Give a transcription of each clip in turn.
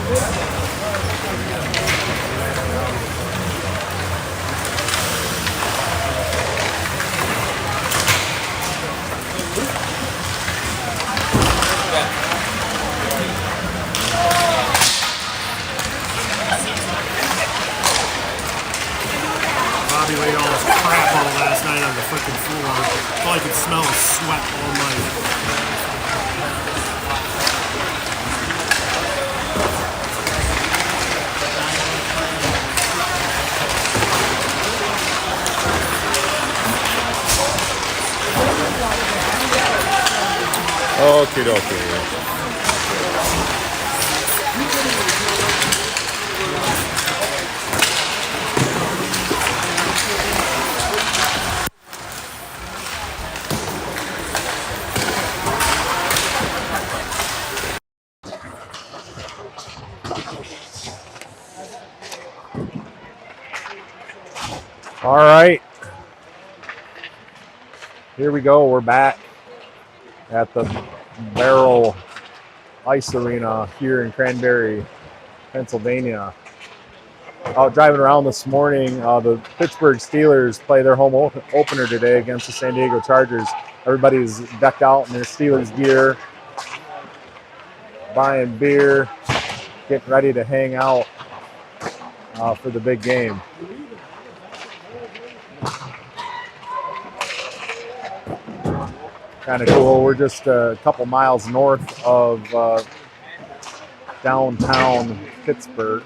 Bobby laid all his crap on last night on the freaking floor. All I could smell was sweat all night. Okie dokie. All right. Here we go. We're back at the Barrel Ice Arena here in Cranberry, Pennsylvania. Out driving around this morning, the Pittsburgh Steelers play their home opener today against the San Diego Chargers. Everybody's decked out in their Steelers gear, buying beer, getting ready to hang out for the big game. Kind of cool. We're just a couple miles north of downtown Pittsburgh.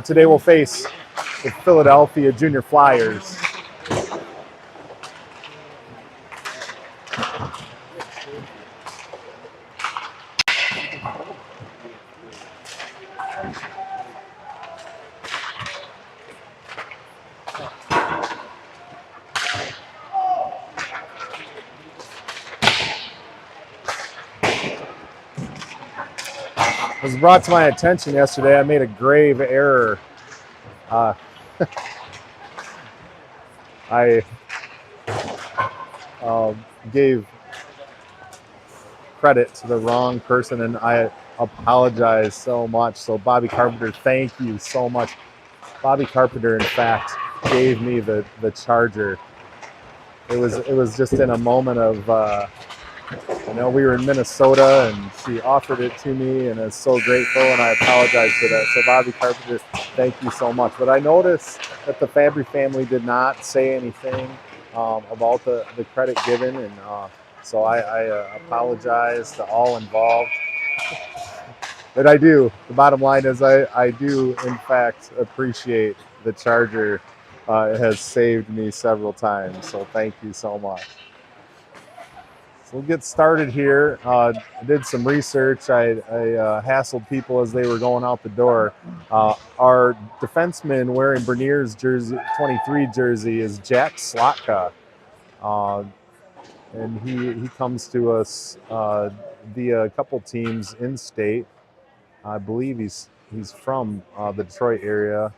Today we'll face the Philadelphia Junior Flyers. It was brought to my attention yesterday. I made a grave error. I gave credit to the wrong person, and I apologize so much. So Bobby Carpenter, thank you so much. Bobby Carpenter, in fact, gave me the charger. It was just in a moment of we were in Minnesota, and she offered it to me, and I was so grateful, and I apologize for that. So Bobby Carpenter, thank you so much. But I noticed that the Fabry family did not say anything about the credit given, and so I apologize to all involved. But I do. The bottom line is I do, in fact, appreciate the charger. It has saved me several times, so thank you so much. We'll get started here. I did some research. I hassled people as they were going out the door. Our defenseman wearing Bernier's jersey, 23 jersey, is Jack Slotka. And he comes to us via a couple teams in state. I believe he's from the Detroit area,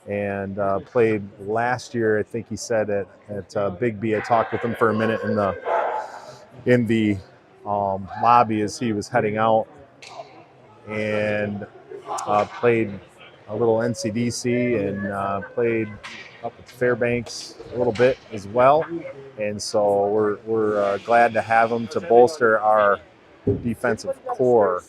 and played last year, I think he said, at Big B. I talked with him for a minute in the lobby as he was heading out, and played a little NCDC, and played up at Fairbanks a little bit as well. And so we're glad to have him to bolster our defensive core.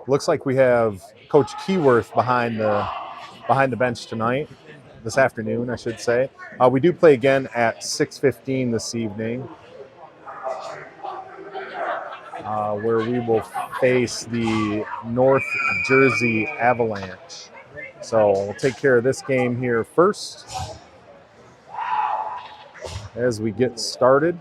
Looks like we have Coach Keyworth behind the bench tonight, this afternoon, I should say. We do play again at 6:15 this evening, where we will face the North Jersey Avalanche. So we'll take care of this game here first as we get started.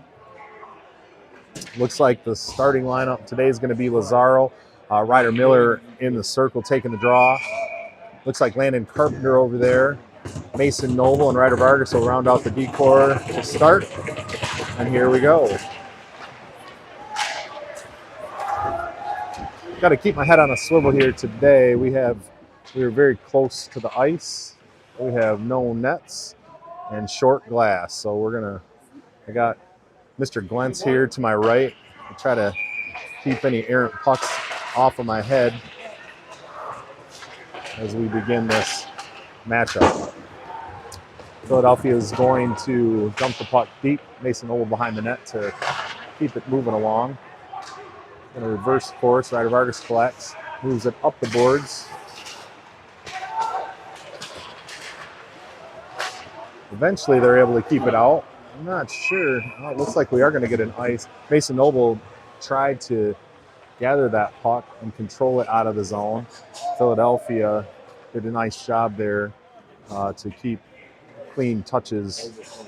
Looks like the starting lineup today is going to be Lazaro, Ryder Miller in the circle taking the draw. Looks like Landon Carpenter over there. Mason Noble and Ryder Vargas will round out the D-core to start. And here we go. got to keep my head on a swivel here today. We are very close to the ice. We have no nets and short glass. So I got Mr. Glentz here to my right. I try to keep any errant pucks off of my head as we begin this matchup. Philadelphia is going to dump the puck deep. Mason Noble behind the net to keep it moving along. In a reverse course, Ryder Vargas collects, moves it up the boards. Eventually, they're able to keep it out. I'm not sure. Oh, it looks like we are going to get an ice. Mason Noble tried to gather that puck and control it out of the zone. Philadelphia did a nice job there to keep clean touches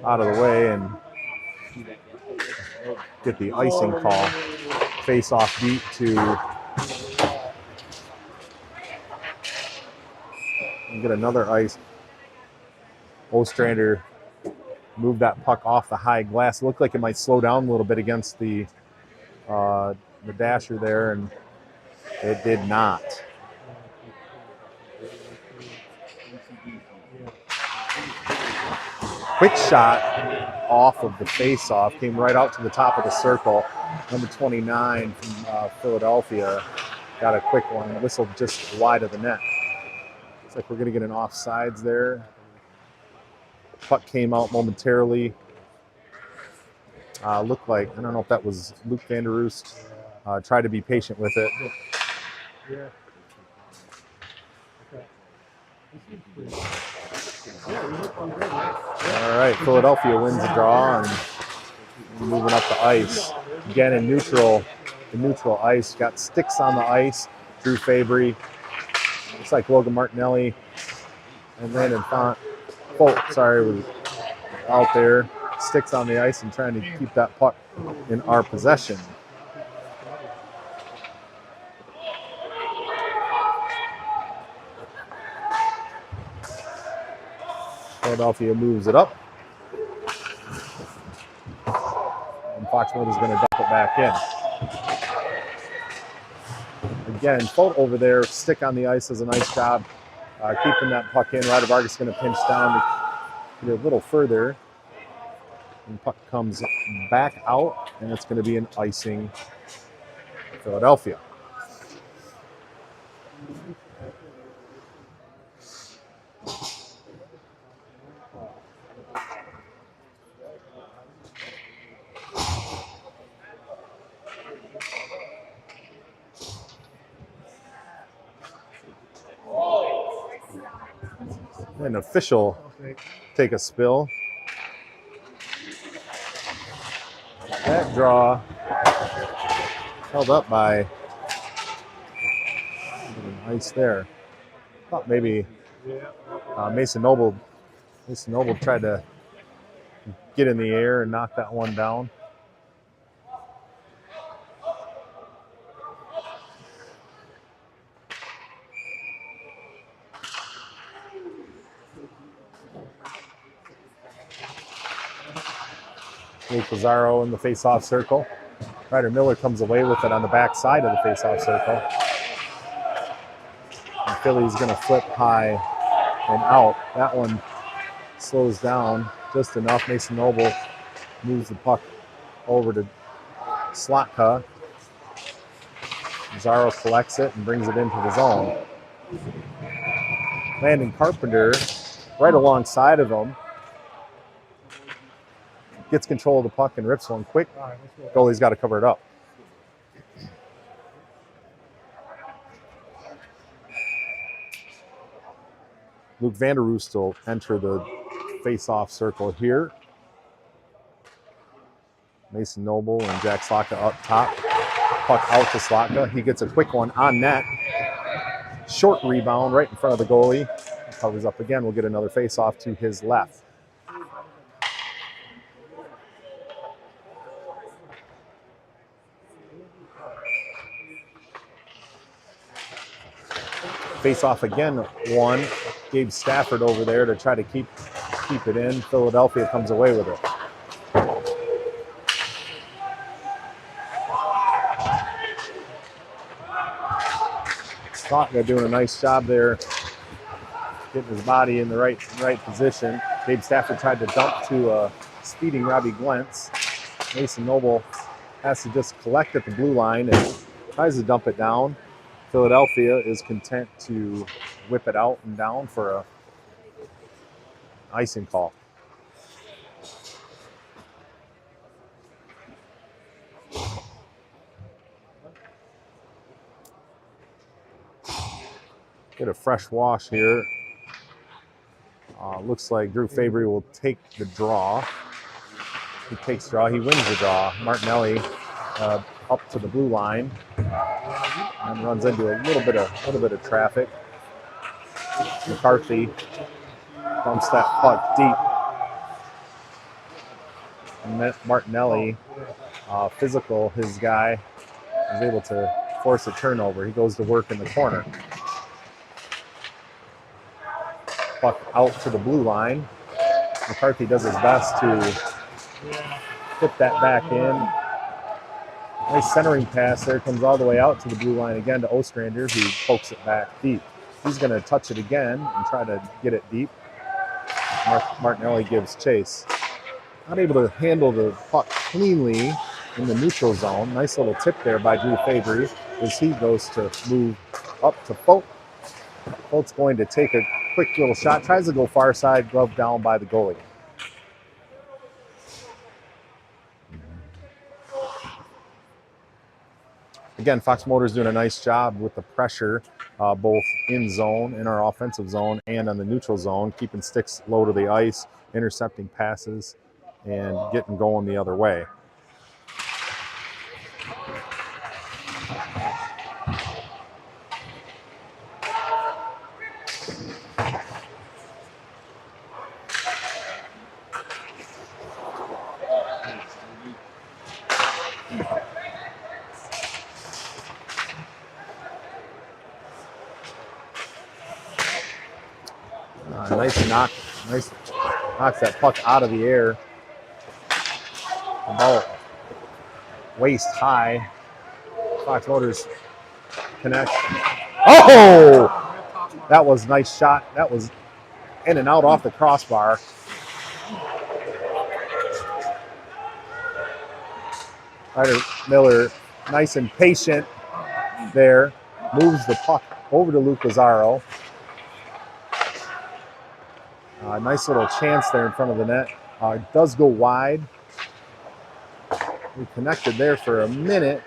out of the way and get the icing call. Face off deep to get another ice. Ostrander moved that puck off the high glass. It looked like it might slow down a little bit against the dasher there, and it did not. Quick shot off of the face-off, came right out to the top of the circle. Number 29 from Philadelphia got a quick one, whistled just wide of the net. Looks like we're going to get an offsides there. Puck came out momentarily. Looked like, I don't know if that was Luke Van der Roost. Tried to be patient with it. All right, Philadelphia wins the draw and moving up the ice. Again in neutral, the neutral ice. Got sticks on the ice. Drew Fabry. Looks like Logan Martinelli and Landon Font. Was out there. Sticks on the ice and trying to keep that puck in our possession. Philadelphia moves it up. And Foxwood is going to dump it back in. Again, Folt over there, stick on the ice does a nice job keeping that puck in. Ryder Vargas is going to pinch down to get a little further. And the puck comes back out, and it's going to be an icing Philadelphia. An official take a spill. That draw held up by ice there. Thought maybe Mason Noble tried to get in the air and knock that one down. Luke Pizarro in the face-off circle. Ryder Miller comes away with it on the back side of the face-off circle. And Philly's going to flip high and out. That one slows down just enough. Mason Noble moves the puck over to Slotka. Pizarro collects it and brings it into the zone. Landon Carpenter right alongside of him. Gets control of the puck and rips one quick. Goalie's got to cover it up. Luke Van der Roost will enter the face-off circle here. Mason Noble and Jack Slotka up top. Puck out to Slotka. He gets a quick one on net. Short rebound right in front of the goalie. Covers up again. We'll get another face-off to his left. Face off again, one. Gabe Stafford over there to try to keep it in. Philadelphia comes away with it. Slotka doing a nice job there, getting his body in the right position. Gabe Stafford tried to dump to speeding Robbie Glentz. Mason Noble has to just collect at the blue line and tries to dump it down. Philadelphia is content to whip it out and down for a icing call. Get a fresh wash here. Looks like Drew Fabry will take the draw. He takes the draw. He wins the draw. Martinelli up to the blue line and runs into a little bit of traffic. McCarthy dumps that puck deep. And Martinelli, physical, his guy, is able to force a turnover. He goes to work in the corner. Puck out to the blue line. McCarthy does his best to put that back in. Nice centering pass there, comes all the way out to the blue line again to Ostrander, who pokes it back deep. He's going to touch it again and try to get it deep. Martinelli gives chase. Not able to handle the puck cleanly in the neutral zone. Nice little tip there by Drew Fabry as he goes to move up to Folk. Folk's going to take a quick little shot, tries to go far side, glove down by the goalie. Again, Fox Motors doing a nice job with the pressure, both in zone, in our offensive zone, and on the neutral zone, keeping sticks low to the ice, intercepting passes, and getting going the other way. Nice knocks that puck out of the air. About waist high. Fox Motors connect. Oh! That was a nice shot. That was in and out off the crossbar. Ryder Miller, nice and patient there. Moves the puck over to Luke Lazaro. Nice little chance there in front of the net. It does go wide. We connected there for a minute.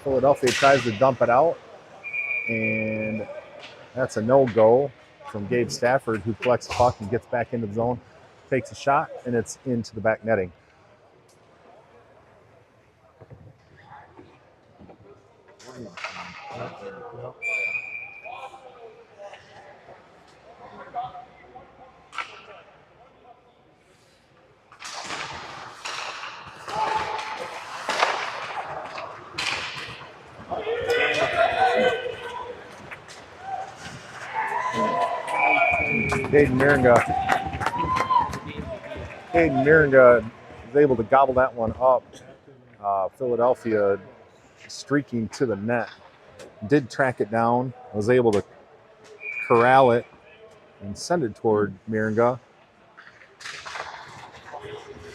Philadelphia tries to dump it out, and that's a no-go from Gabe Stafford, who collects the puck and gets back into the zone, takes a shot, and it's into the back netting. Caden Miringa was able to gobble that one up. Philadelphia streaking to the net. Did track it down, was able to corral it and send it toward Miringa,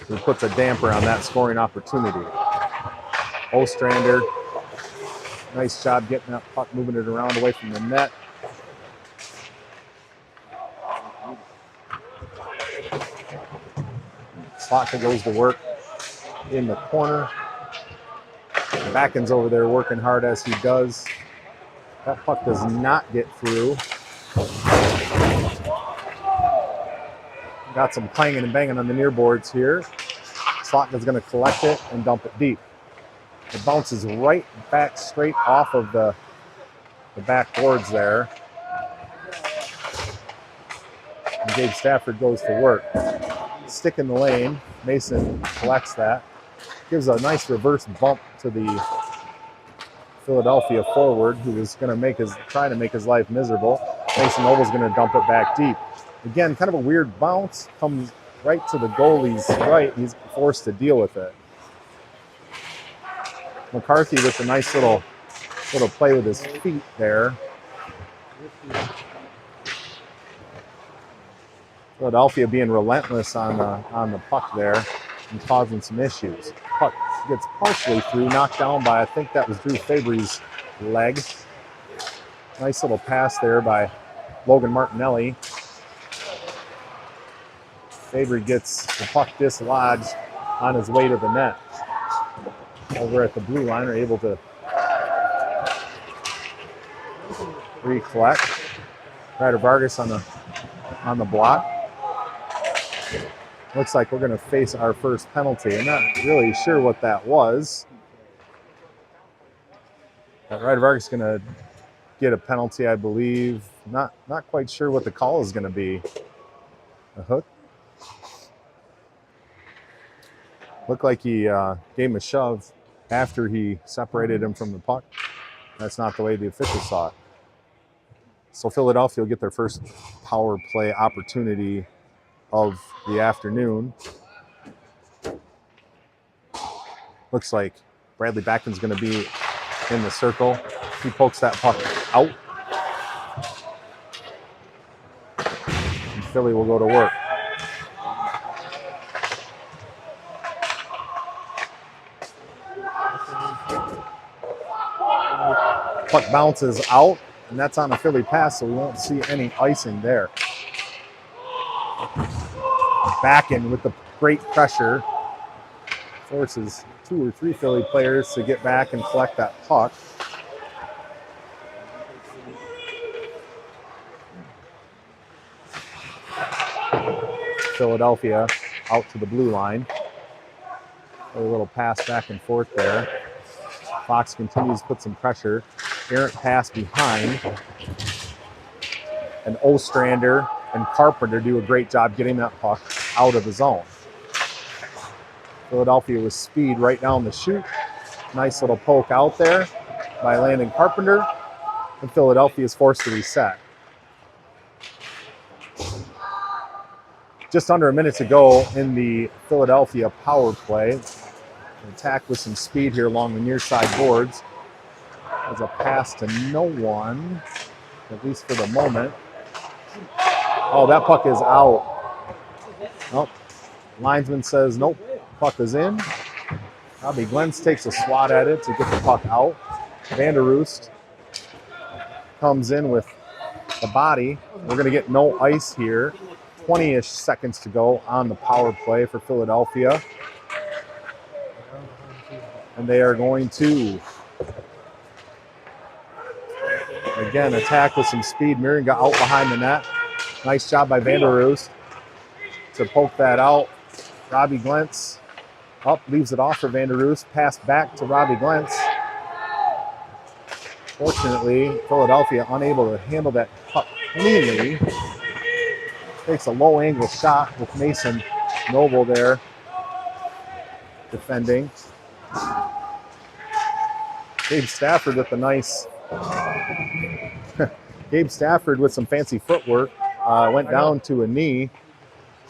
who puts a damper on that scoring opportunity. Ostrander, nice job getting that puck, moving it around away from the net. Slotka goes to work in the corner. Backen's over there working hard as he does. That puck does not get through. Got some clanging and banging on the near boards here. Slotka's going to collect it and dump it deep. It bounces right back straight off of the back boards there. And Gabe Stafford goes to work. Stick in the lane. Mason collects that. Gives a nice reverse bump to the Philadelphia forward, who is going to try to make his life miserable. Mason Noble's going to dump it back deep. Again, kind of a weird bounce. Comes right to the goalie's right. He's forced to deal with it. McCarthy with a nice little Little play with his feet there. Philadelphia being relentless on the puck there and causing some issues. Puck gets partially through, knocked down by, I think that was Drew Fabry's leg. Nice little pass there by Logan Martinelli. Fabry gets the puck dislodged on his way to the net. Over at the blue line are able to recollect. Ryder Vargas on the block. Looks like we're going to face our first penalty. I'm not really sure what that was. But Ryder Vargas is going to get a penalty, I believe. Not quite sure what the call is going to be. A hook? Looked like he gave him a shove after he separated him from the puck. That's not the way the officials saw it. So Philadelphia will get their first power play opportunity of the afternoon. Looks like Bradley Backen's going to be in the circle. He pokes that puck out. And Philly will go to work. Puck bounces out, and that's on a Philly pass, so we won't see any icing there. Backen with the great pressure forces 2 or 3 Philly players to get back and collect that puck. Philadelphia out to the blue line. A little pass back and forth there. Fox continues to put some pressure. Errant pass behind. And Ostrander and Carpenter do a great job getting that puck out of the zone. Philadelphia with speed right down the chute. Nice little poke out there by Landon Carpenter. And Philadelphia is forced to reset. Just under a minute to go in the Philadelphia power play. Attack with some speed here along the near side boards. There's a pass to no one, at least for the moment. Oh, that puck is out. Nope. Linesman says nope, puck is in. Robbie Glentz takes a swat at it to get the puck out. Vanderoost comes in with the body. We're going to get no ice here. 20-ish seconds to go on the power play for Philadelphia. And they are going to, again, attack with some speed. Marion got out behind the net. Nice job by Vanderoost to poke that out. Robbie Glentz up, leaves it off for Vanderoost. Pass back to Robbie Glentz. Fortunately, Philadelphia unable to handle that puck cleanly. Takes a low angle shot with Mason Noble there defending. Gabe Stafford with a nice Gabe Stafford with some fancy footwork went down to a knee,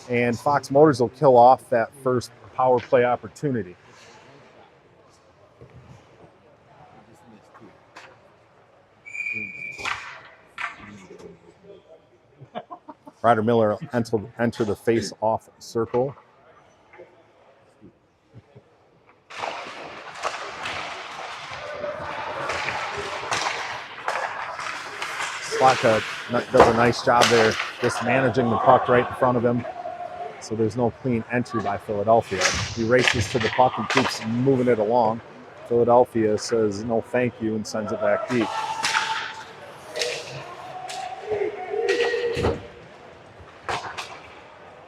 and Fox Motors will kill off that first power play opportunity. Ryder Miller enter the face-off circle. Slaka does a nice job there, just managing the puck right in front of him. So there's no clean entry by Philadelphia. He races to the puck and keeps moving it along. Philadelphia says no thank you and sends it back deep.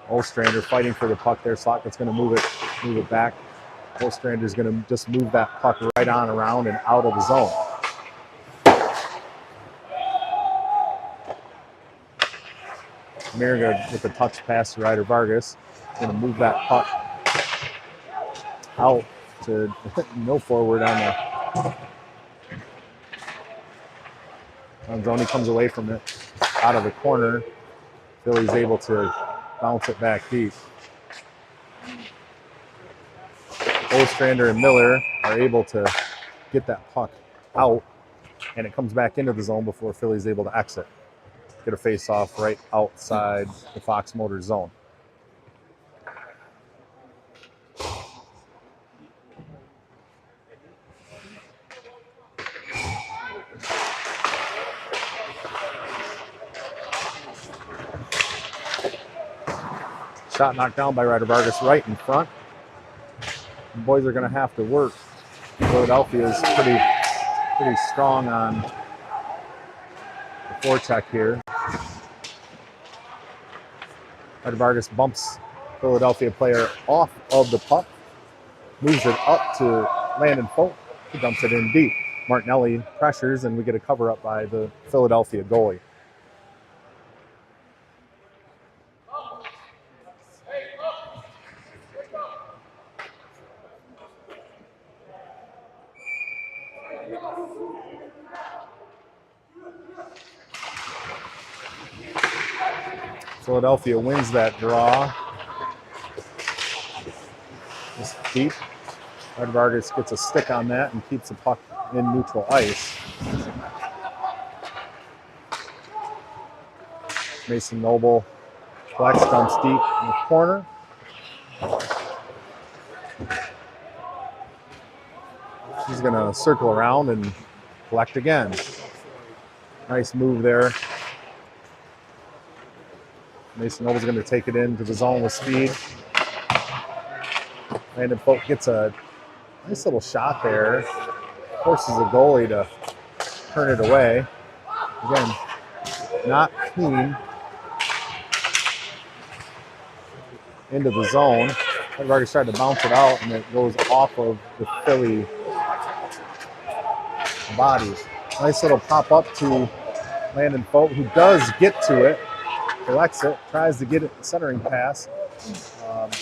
Ostrander fighting for the puck there. Slotka's going to move it back. Ostrander's going to just move that puck right on around and out of the zone. Mariga with a touch pass to Ryder Vargas. Going to move that puck out to no forward on the zone. He comes away from it out of the corner. Philly's able to bounce it back deep. Ostrander and Miller are able to get that puck out. and it comes back into the zone before Philly's able to exit. Get a face-off right outside the Fox Motors zone. Shot knocked down by Ryder Vargas right in front. The boys are going to have to work. Philadelphia is pretty strong on the forecheck here. Ryder Vargas bumps Philadelphia player off of the puck, moves it up to Landon Folk, who dumps it in deep. Martinelli pressures, and we get a cover up by the Philadelphia goalie. Philadelphia wins that draw. Just deep. Ryder Vargas gets a stick on that and keeps the puck in neutral ice. Mason Noble collects, dumps deep in the corner. He's going to circle around and collect again. Nice move there. Mason Noble's going to take it into the zone with speed. Landon Folk gets a nice little shot there. Forces the goalie to turn it away. Again, not clean. Into the zone. I've already started to bounce it out, and it goes off of the Philly bodies. Nice little pop up to Landon Folk, who does get to it. Collects it, tries to get it centering pass.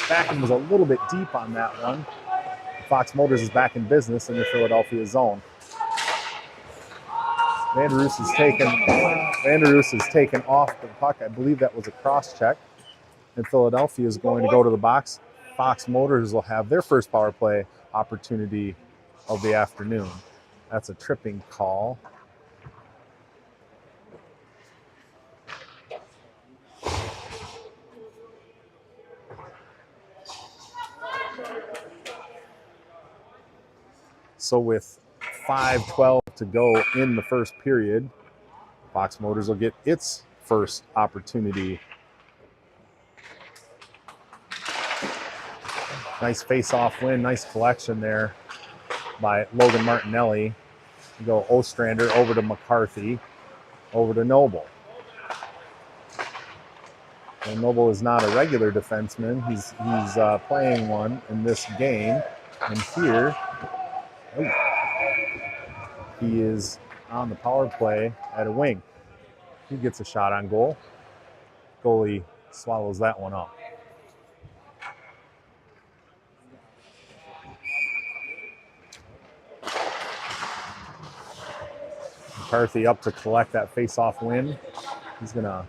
Backing was a little bit deep on that one. Fox Motors is back in business in the Philadelphia zone. Vanderoos is taken off the puck. I believe that was a cross check. And Philadelphia is going to go to the box. Fox Motors will have their first power play opportunity of the afternoon. That's a tripping call. So with 5:12 to go in the first period, Fox Motors will get its first opportunity. Nice face-off win, nice collection there by Logan Martinelli. We go Ostrander over to McCarthy, over to Noble. And Noble is not a regular defenseman. He's playing one in this game. And here, he is on the power play at a wing. He gets a shot on goal. Goalie swallows that one up. McCarthy up to collect that face-off win. He's going to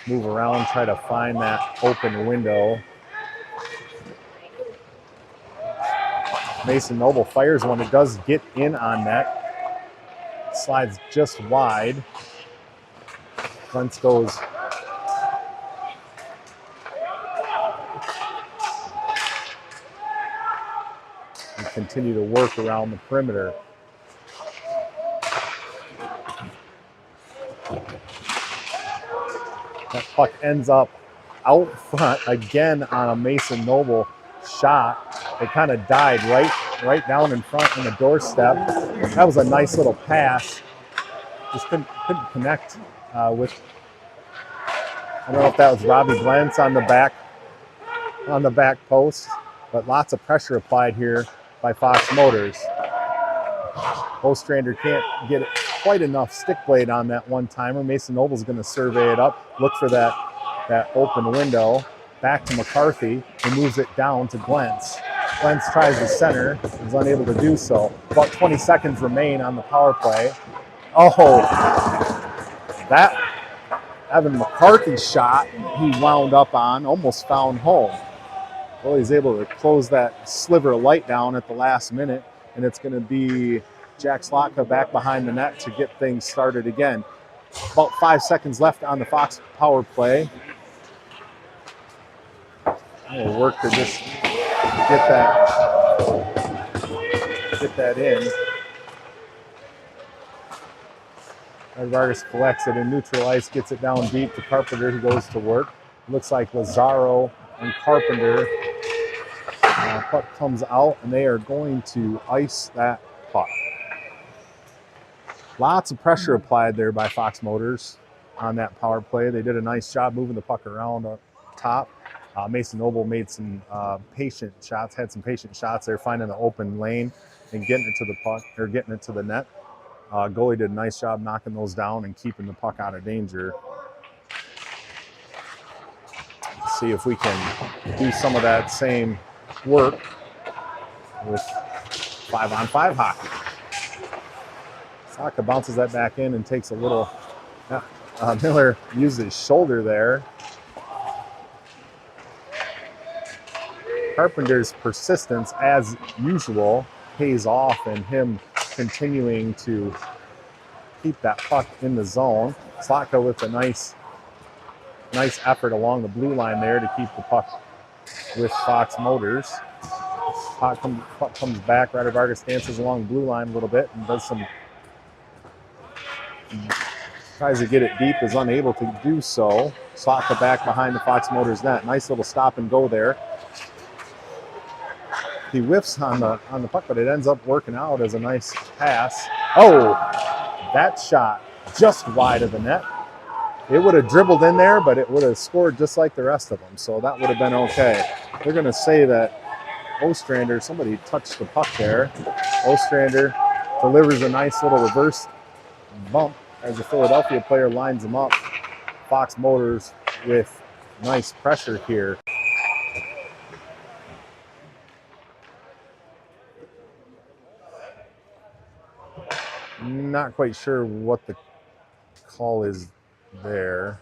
move around, try to find that open window. Mason Noble fires one. It does get in on net. Slides just wide. Lentz goes and continue to work around the perimeter. That puck ends up out front again on a Mason Noble shot. It kind of died right down in front on the doorstep. That was a nice little pass. Just couldn't connect with. I don't know if that was Robbie Glantz on the back post, but lots of pressure applied here by Fox Motors. Ostrander can't get it quite enough stick blade on that one timer. Mason Noble's going to survey it up, look for that open window. Back to McCarthy, who moves it down to Glantz. Glantz tries the center, is unable to do so. About 20 seconds remain on the power play. Oh, that Evan McCarthy shot he wound up on, almost found home. Well, he's able to close that sliver of light down at the last minute, and it's going to be Jack Slotka back behind the net to get things started again. About 5 seconds left on the Fox power play. We'll work to just get that in. Vargas collects it in neutral ice, gets it down deep to Carpenter, who goes to work. Looks like Lazaro and Carpenter. Puck comes out, and they are going to ice that puck. Lots of pressure applied there by Fox Motors on that power play. They did a nice job moving the puck around up top. Mason Noble made some patient shots, had some patient shots there, finding the open lane and getting it to the puck, or getting it to the net. Goalie did a nice job knocking those down and keeping the puck out of danger. Let's see if we can do some of that same work with 5-on-5 hockey. Saka bounces that back in and takes a little. Miller used his shoulder there. Carpenter's persistence, as usual, pays off, and him continuing to keep that puck in the zone. Slotka with a nice effort along the blue line there to keep the puck with Fox Motors. Puck comes back. Ryder Vargas dances along the blue line a little bit and does some. Tries to get it deep, is unable to do so. Slotka back behind the Fox Motors net. Nice little stop and go there. He whiffs on the puck, but it ends up working out as a nice pass. Oh, that shot just wide of the net. It would have dribbled in there, but it would have scored just like the rest of them, so that would have been okay. They're going to say that Ostrander, somebody touched the puck there. Ostrander delivers a nice little reverse bump as the Philadelphia player lines him up. Fox Motors with nice pressure here. Not quite sure what the call is there.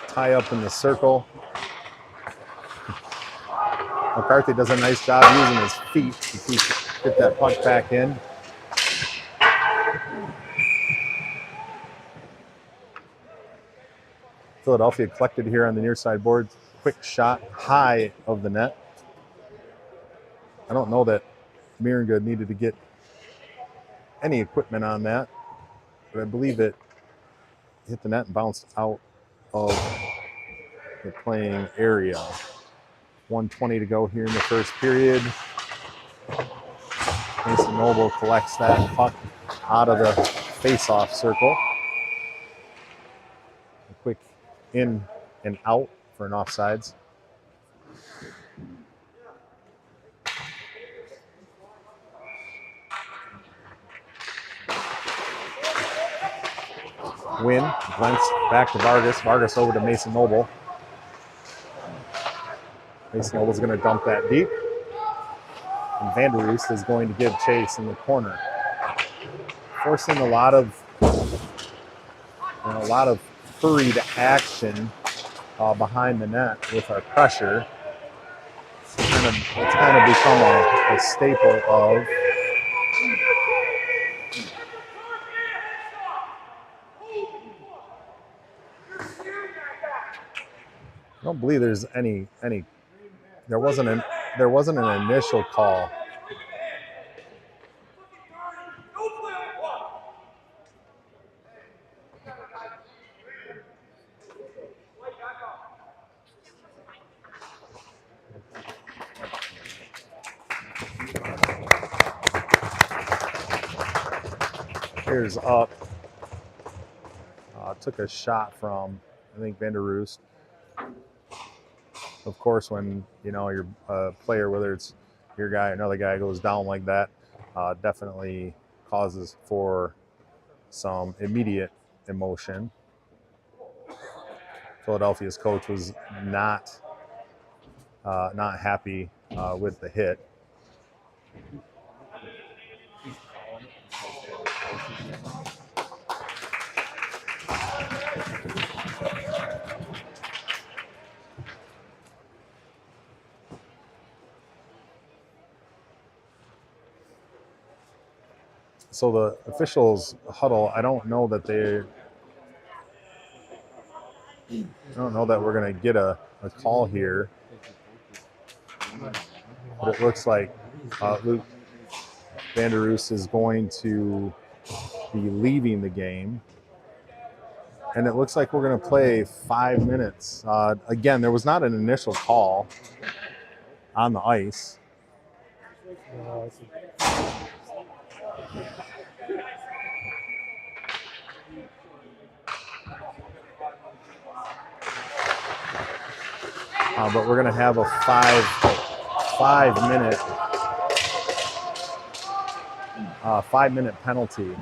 Tie up in the circle. McCarthy does a nice job using his feet to get that puck back in. Philadelphia collected here on the near side board. Quick shot high of the net. I don't know that Mirangood needed to get any equipment on that, but I believe it hit the net and bounced out of the playing area. 1:20 to go here in the first period. Mason Noble collects that puck out of the face-off circle. A quick in and out for an offsides. Win, Wentz back to Vargas. Vargas over to Mason Noble. Mason Noble's going to dump that deep. And Vanderoost is going to give chase in the corner. Forcing a lot of hurried action behind the net with our pressure. It's kind of become a staple of I don't believe there's any there wasn't an initial call. Here's up. Took a shot from, I think, Vanderoost. Of course, when your player, whether it's your guy or another guy, goes down like that, definitely causes for some immediate emotion. Philadelphia's coach was not happy with the hit. So the officials huddle, I don't know that we're going to get a call here. But it looks like Luke Vanderoos is going to be leaving the game. And it looks like we're going to play 5 minutes. Again, there was not an initial call on the ice. But we're going to have a 5 minute penalty.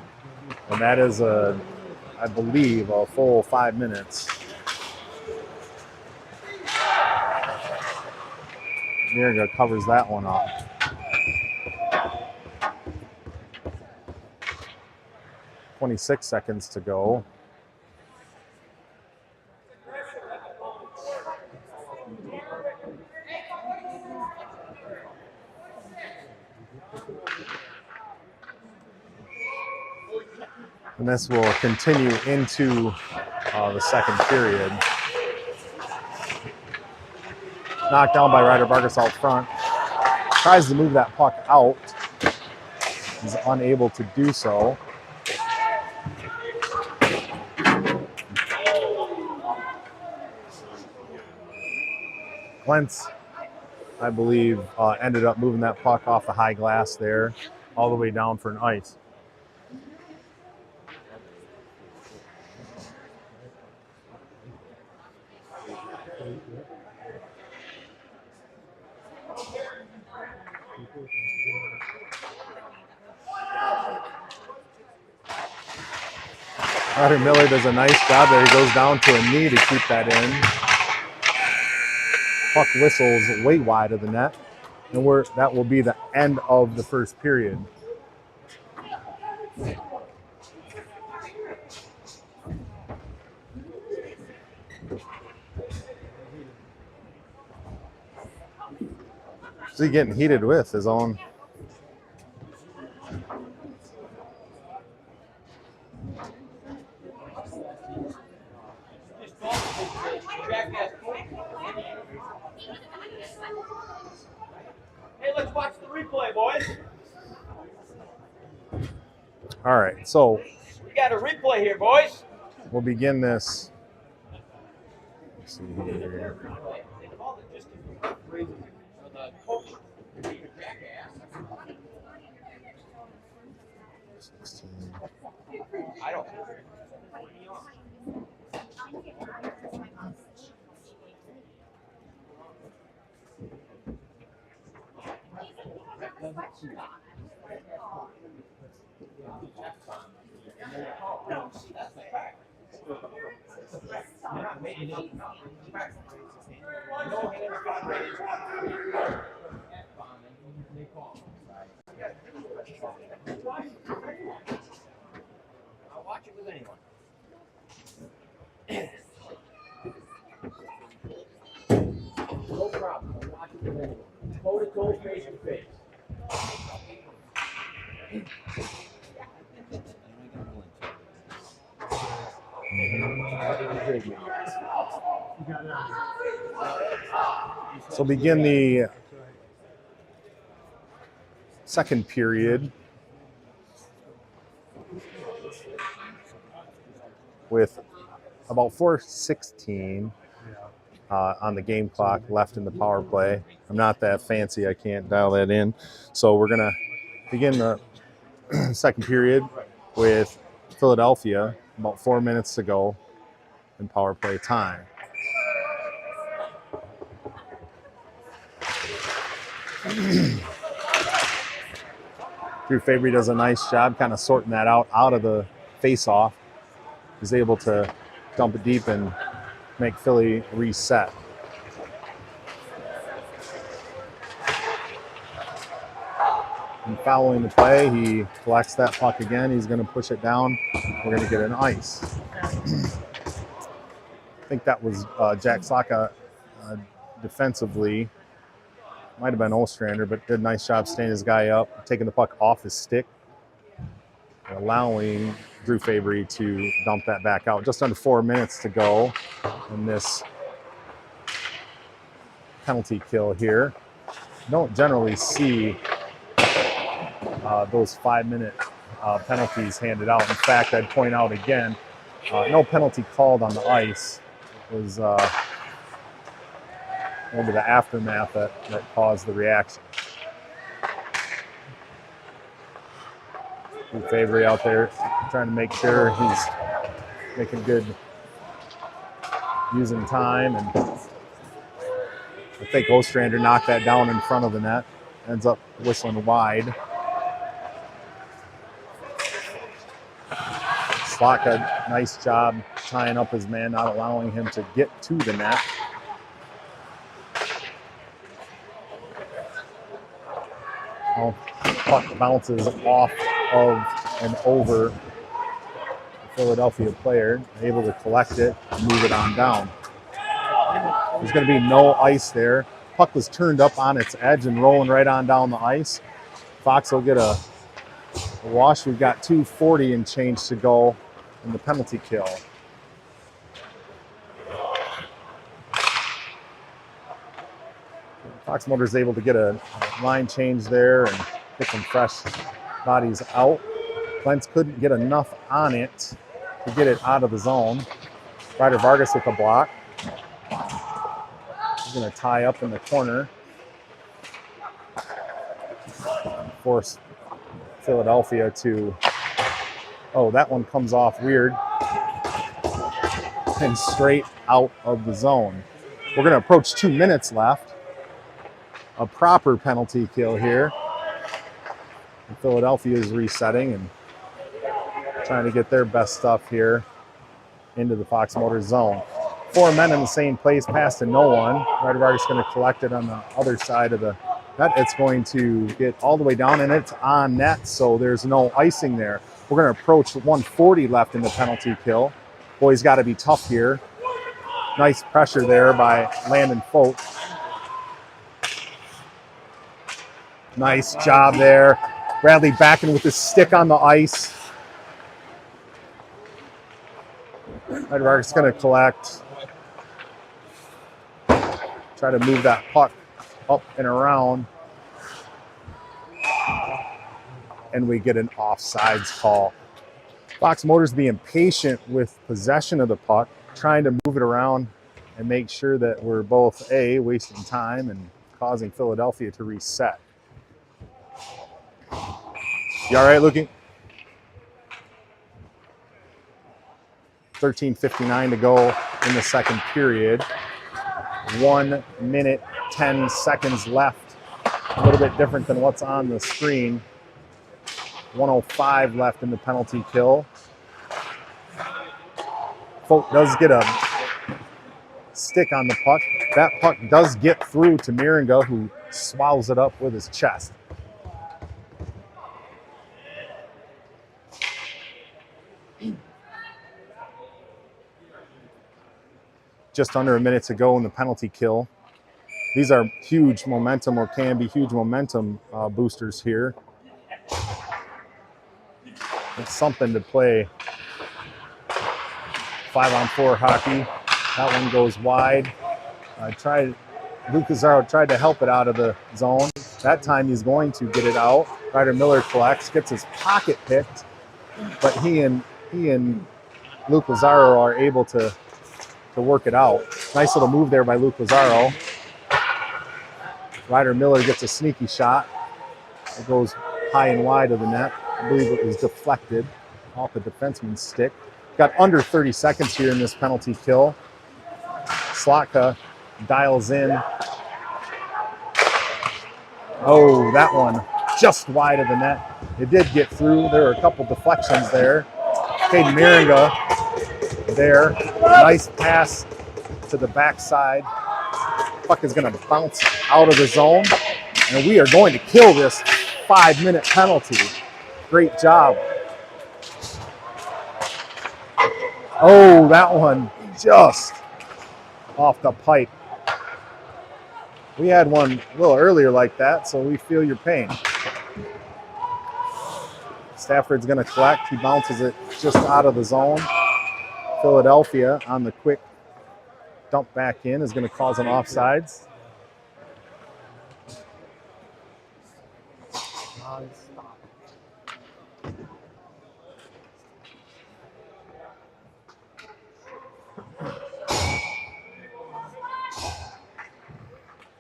And that is, I believe, a full 5 minutes. Mirga covers that one up. "26 seconds to go." And this will continue into the second period. Knocked down by Ryder Vargas out front. Tries to move that puck out. He's unable to do so. Wentz, I believe, ended up moving that puck off the high glass there, all the way down for an ice. Ryder Miller does a nice job there. He goes down to a knee to keep that in. Puck whistles way wide of the net. And that will be the end of the first period. Is he getting heated with his own? Hey, let's watch the replay, boys. All right, so We got a replay here, boys. we'll begin this. Let's see here. I don't. I'll watch it with anyone. No problem. I'll watch it with anyone. Toe to toe, face to face. So begin the second period with about 4:16 on the game clock left in the power play. I'm not that fancy, I can't dial that in. So we're gonna begin the second period with Philadelphia, about 4 minutes to go in power play time. Drew Fabry does a nice job kind of sorting that out of the face-off. He's able to dump it deep and make Philly reset. And following the play, he collects that puck again. He's going to push it down. We're going to get an ice. I think that was Jack Saka defensively. Might have been Ostrander, but did a nice job staying his guy up, taking the puck off his stick. allowing Drew Fabry to dump that back out. Just under 4 minutes to go in this penalty kill here. Don't generally see those 5-minute penalties handed out. In fact, I'd point out again, no penalty called on the ice. It was maybe the aftermath that caused the reaction. Fabry out there trying to make sure he's making good, using time, and I think Ostrander knocked that down in front of the net. Ends up whistling wide. Slaka, nice job tying up his man, not allowing him to get to the net. Oh, puck bounces off of and over the Philadelphia player, able to collect it and move it on down. There's going to be no ice there. Puck was turned up on its edge and rolling right on down the ice. Fox will get a wash. We've got 2:40 and change to go in the penalty kill. Fox Motors able to get a line change there and get some fresh bodies out. Clents couldn't get enough on it to get it out of the zone. Ryder Vargas with the block. He's going to tie up in the corner. Force Philadelphia to, oh, that one comes off weird and straight out of the zone. We're going to approach 2 minutes left. A proper penalty kill here. And Philadelphia is resetting and trying to get their best stuff here into the Fox Motors zone. 4 men in the same place, pass to no one. Ryder Vargas going to collect it on the other side of the net. It's going to get all the way down, and it's on net, so there's no icing there. We're going to approach 1:40 left in the penalty kill. Boys got to be tough here. Nice pressure there by Landon Folk. Nice job there. Bradley backing with his stick on the ice. Ryder Vargas is going to collect. Try to move that puck up and around. And we get an offsides call. Fox Motors being patient with possession of the puck, trying to move it around and make sure that we're both A, wasting time and causing Philadelphia to reset. You all right, Lukey? 13:59 to go in the second period. 1 minute, 10 seconds left. A little bit different than what's on the screen. 1:05 left in the penalty kill. Folk does get a stick on the puck. That puck does get through to Miringa, who swallows it up with his chest. Just under a minute to go in the penalty kill. These are huge momentum, or can be huge momentum boosters here. It's something to play 5-on-4 hockey. That one goes wide. Luke Lazaro tried to help it out of the zone. That time he's going to get it out. Ryder Miller collects, gets his pocket picked, but he and Luke Lazaro are able to work it out. Nice little move there by Luke Lazaro. Ryder Miller gets a sneaky shot. It goes high and wide of the net. I believe it was deflected off the defenseman's stick. Got under 30 seconds here in this penalty kill. Slotka dials in. Oh, that one just wide of the net. It did get through. There were a couple deflections there. Caden Miringa there. Nice pass to the backside. Puck is going to bounce out of the zone. And we are going to kill this 5-minute penalty. Great job. Oh, that one just off the pipe. We had one a little earlier like that, so we feel your pain. Stafford's going to collect. He bounces it just out of the zone. Philadelphia on the quick dump back in is going to cause an offsides.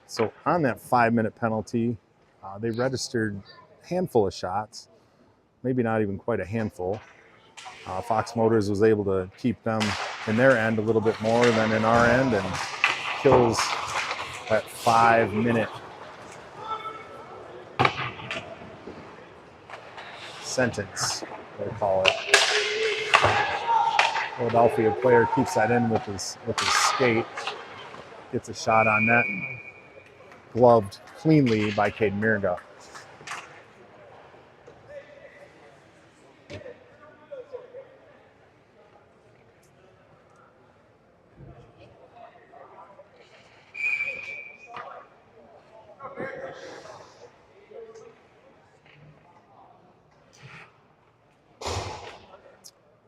So on that 5-minute penalty, they registered a handful of shots, maybe not even quite a handful. Fox Motors was able to keep them in their end a little bit more than in our end and kills that 5-minute sentence, they call it. Philadelphia player keeps that in with his skate, gets a shot on net, and gloved cleanly by Caden Miringa.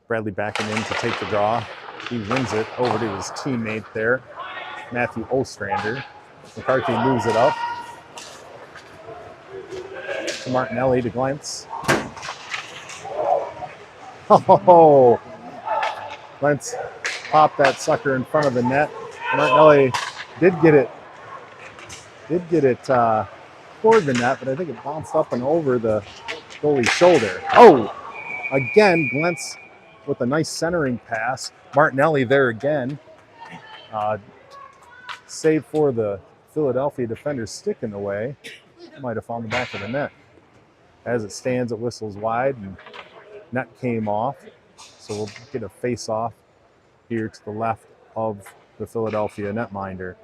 Bradley backing in to take the draw. He wins it over to his teammate there, Matthew Ostrander. McCarthy moves it up to Martinelli to Glentz. Oh, Glentz popped that sucker in front of the net. Martinelli did get it toward the net, but I think it bounced up and over the goalie's shoulder. Oh, again, Glentz with a nice centering pass. Martinelli there again. Save for the Philadelphia defender stick in the way. Might have found the back of the net. As it stands, it whistles wide and net came off. So we'll get a face-off here to the left of the Philadelphia netminder.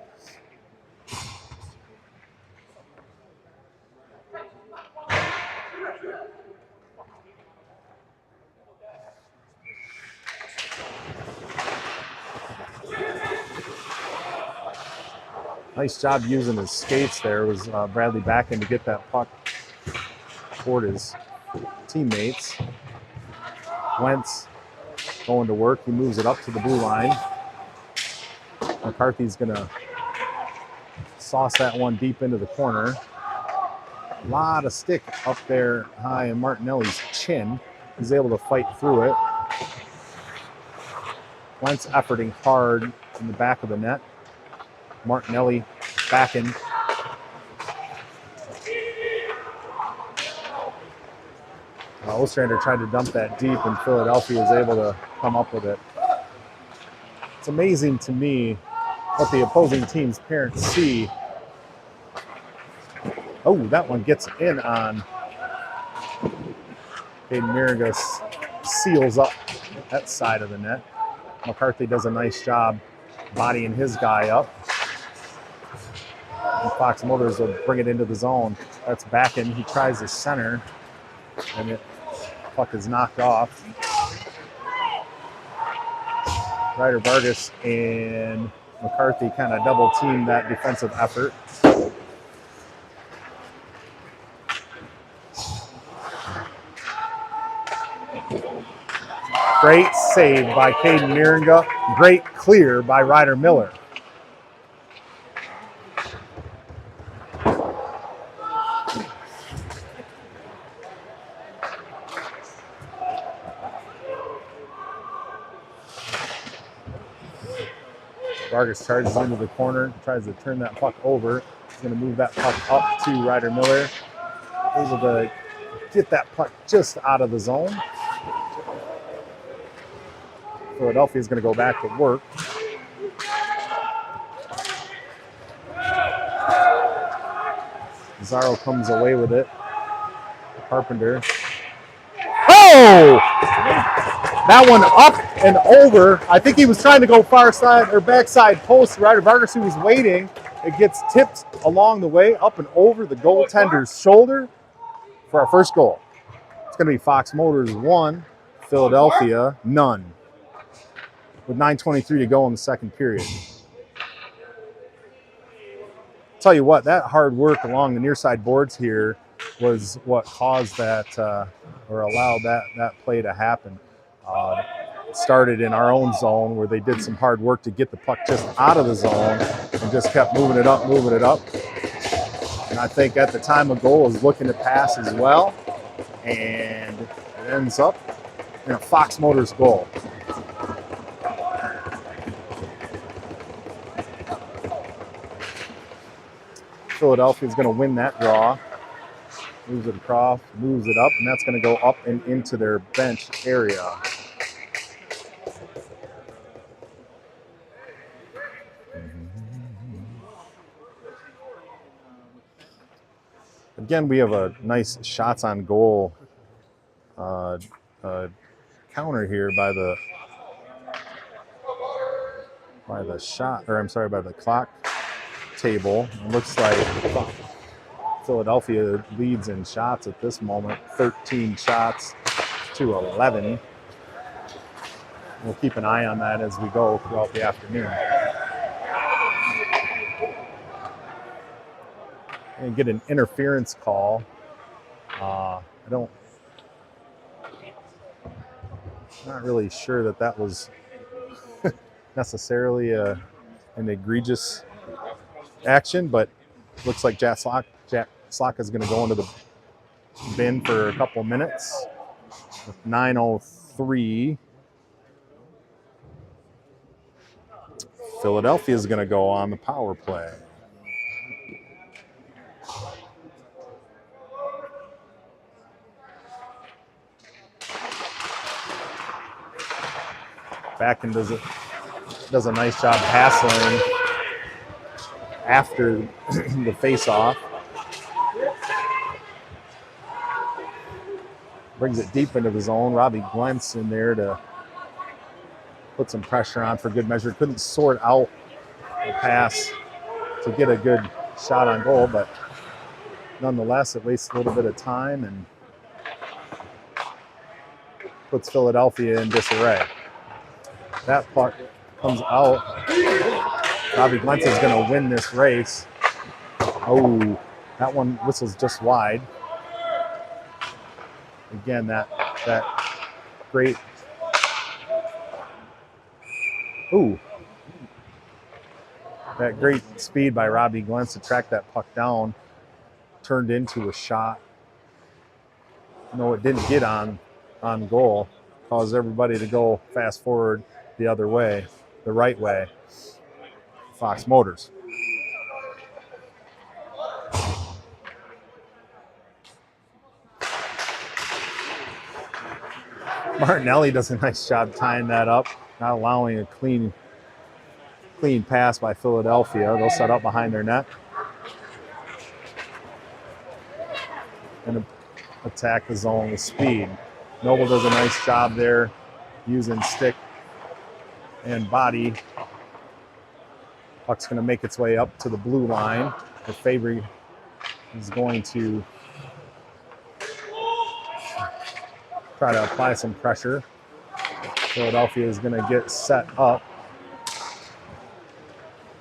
Nice job using his skates there. Was Bradley backing to get that puck toward his teammates. Wentz going to work. He moves it up to the blue line. McCarthy's going to sauce that one deep into the corner. A lot of stick up there high in Martinelli's chin. He's able to fight through it. Wentz efforting hard in the back of the net. Martinelli backing. Ostrander tried to dump that deep, and Philadelphia was able to come up with it. It's amazing to me what the opposing team's parents see. Oh, that one gets in on. Caden Miringa seals up that side of the net. McCarthy does a nice job bodying his guy up. And Fox Motors will bring it into the zone. That's backing. He tries the center, and it puck is knocked off. Ryder Vargas and McCarthy kind of double team that defensive effort. Great save by Caden Miringa. Great clear by Ryder Miller. Vargas charges into the corner, tries to turn that puck over. He's going to move that puck up to Ryder Miller. Able to get that puck just out of the zone. Philadelphia is going to go back to work. Zarro comes away with it. Carpenter. Oh! That one up and over. I think he was trying to go far side or backside post. Ryder Vargas, who was waiting, it gets tipped along the way, up and over the goaltender's shoulder for our first goal. It's going to be Fox Motors 1, Philadelphia none, with 9:23 to go in the second period. Tell you what, that hard work along the near side boards here was what caused that or allowed that play to happen. It started in our own zone where they did some hard work to get the puck just out of the zone and just kept moving it up. And I think at the time a goal was looking to pass as well, and it ends up in a Fox Motors goal. Philadelphia is going to win that draw. Moves it across, moves it up, and that's going to go up and into their bench area. Again, we have a nice shots on goal counter here by the clock table. It looks like Philadelphia leads in shots at this moment, 13 shots to 11. We'll keep an eye on that as we go throughout the afternoon. And get an interference call. Not really sure that was necessarily an egregious action, but looks like Jack Slock is going to go into the bin for a couple of minutes. 9:03. Philadelphia is going to go on the power play. Backen does a nice job hassling after the face-off. Brings it deep into the zone. Robbie Glentz in there to put some pressure on for good measure. Couldn't sort out the pass to get a good shot on goal, but nonetheless, it wastes a little bit of time and puts Philadelphia in disarray. That puck comes out. Robbie Glentz is going to win this race. Oh, that one whistles just wide. Again, that great. Ooh. That great speed by Robbie Glentz to track that puck down turned into a shot. No, it didn't get on goal. Caused everybody to go fast forward the other way, the right way. Fox Motors. Martinelli does a nice job tying that up, not allowing a clean pass by Philadelphia. They'll set up behind their net and attack the zone with speed. Noble does a nice job there using stick and body. Puck's going to make its way up to the blue line. The Fabry is going to try to apply some pressure. Philadelphia is going to get set up.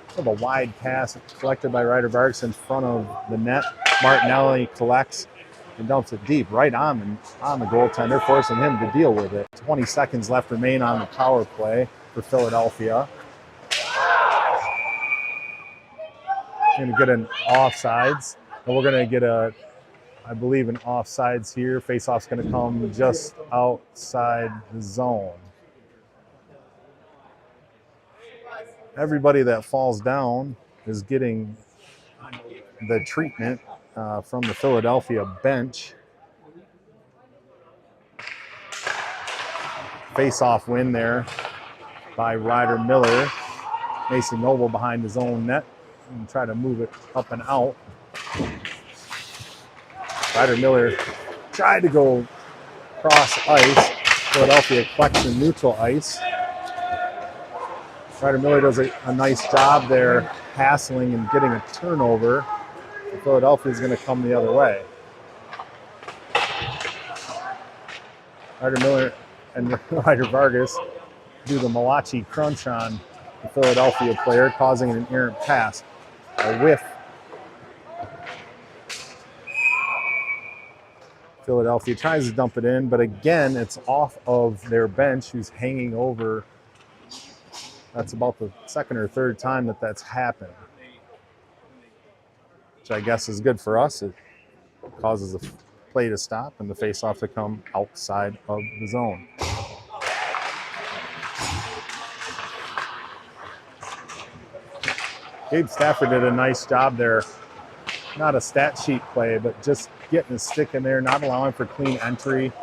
Sort of a wide pass collected by Ryder Vargas in front of the net. Martinelli collects and dumps it deep right on the goaltender, forcing him to deal with it. 20 seconds left remain on the power play for Philadelphia. Going to get an offsides, and we're going to get I believe an offsides here. Face-off's going to come just outside the zone. Everybody that falls down is getting the treatment from the Philadelphia bench. Face-off win there by Ryder Miller. Mason Noble behind his own net and try to move it up and out. Ryder Miller tried to go cross ice. Philadelphia collects in neutral ice. Ryder Miller does a nice job there hassling and getting a turnover. Philadelphia is going to come the other way. Ryder Miller and Ryder Vargas do the Malachi crunch on the Philadelphia player, causing an errant pass. A whiff Philadelphia tries to dump it in, but again, it's off of their bench who's hanging over. That's about the second or third time that that's happened, which I guess is good for us. It causes the play to stop and the face-off to come outside of the zone. Gabe Stafford did a nice job there. Not a stat sheet play, but just getting his stick in there, not allowing for clean entry,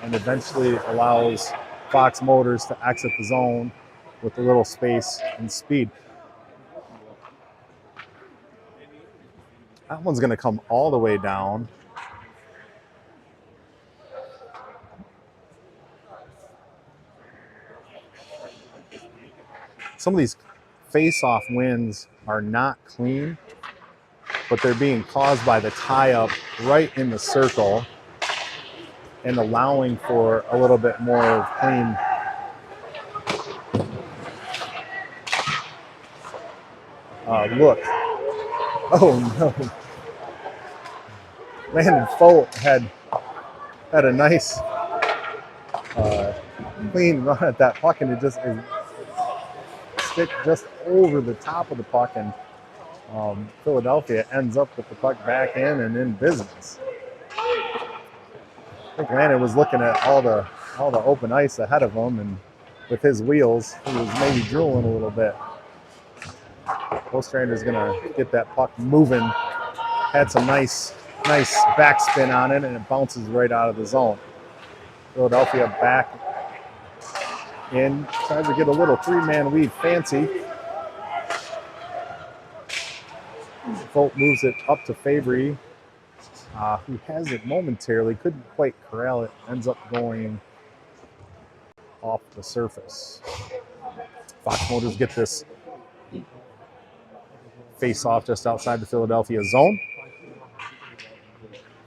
and eventually allows Fox Motors to exit the zone with a little space and speed. That one's going to come all the way down. Some of these face-off wins are not clean, but they're being caused by the tie-up right in the circle and allowing for a little bit more of clean. Look. Oh, no. Landon Folt had a nice clean run at that puck, and it just stick just over the top of the puck, and Philadelphia ends up with the puck back in and in business. I think Landon was looking at all the open ice ahead of him, and with his wheels, he was maybe drooling a little bit. Ostrander's gonna get that puck moving. Had some nice backspin on it, and it bounces right out of the zone. Philadelphia back in, tries to get a little three-man weave fancy. Folt moves it up to Fabry, who has it momentarily, couldn't quite corral it, ends up going off the surface. Fox Motors get this face off just outside the Philadelphia zone.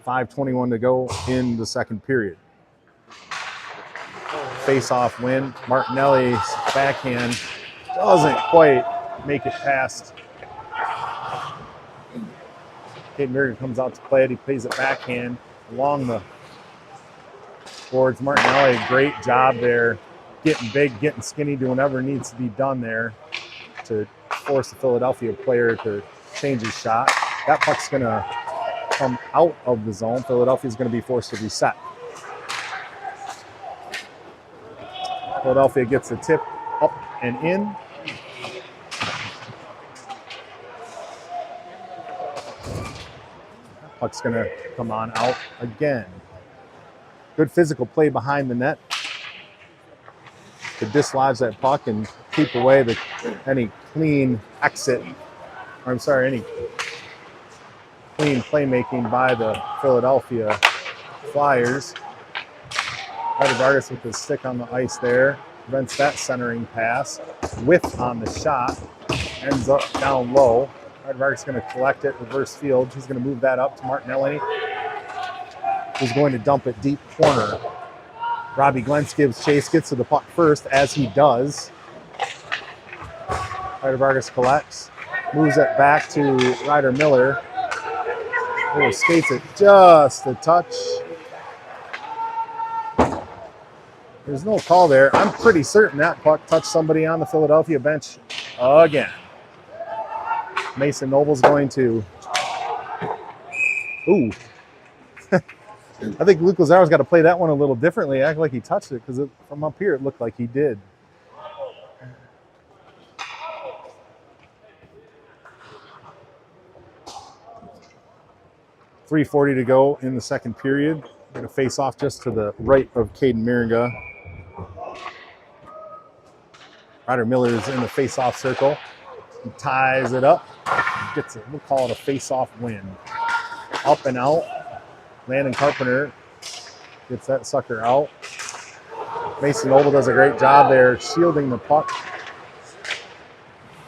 5:21 to go in the second period. Face-off win. Martinelli's backhand doesn't quite make it past. Caden Merrigan comes out to play it. He plays it backhand along the boards. Martinelli, great job there, getting big, getting skinny, doing whatever needs to be done there to force the Philadelphia player to change his shot. That puck's going to come out of the zone. Philadelphia's going to be forced to reset. Philadelphia gets a tip up and in. That puck's going to come on out again. Good physical play behind the net to dislodge that puck and keep away any clean exit, or I'm sorry, any clean playmaking by the Philadelphia Flyers. Ryder Vargas with his stick on the ice there, prevents that centering pass. Whiff on the shot, ends up down low. Ryder Vargas is going to collect it, reverse field. He's going to move that up to Martinelli, who's going to dump it deep corner. Robbie Glentz gives chase, gets to the puck first, as he does. Ryder Vargas collects, moves it back to Ryder Miller, who skates it just a touch. There's no call there. I'm pretty certain that puck touched somebody on the Philadelphia bench again. Mason Noble's going to... Ooh. I think Luke Lazzaro's got to play that one a little differently, act like he touched it, because from up here it looked like he did. .340 to go in the second period. Going to face off just to the right of Caden Miringa. Ryder Miller is in the face-off circle. He ties it up. Gets it. We'll call it a face-off win. Up and out. Landon Carpenter gets that sucker out. Mason Noble does a great job there shielding the puck.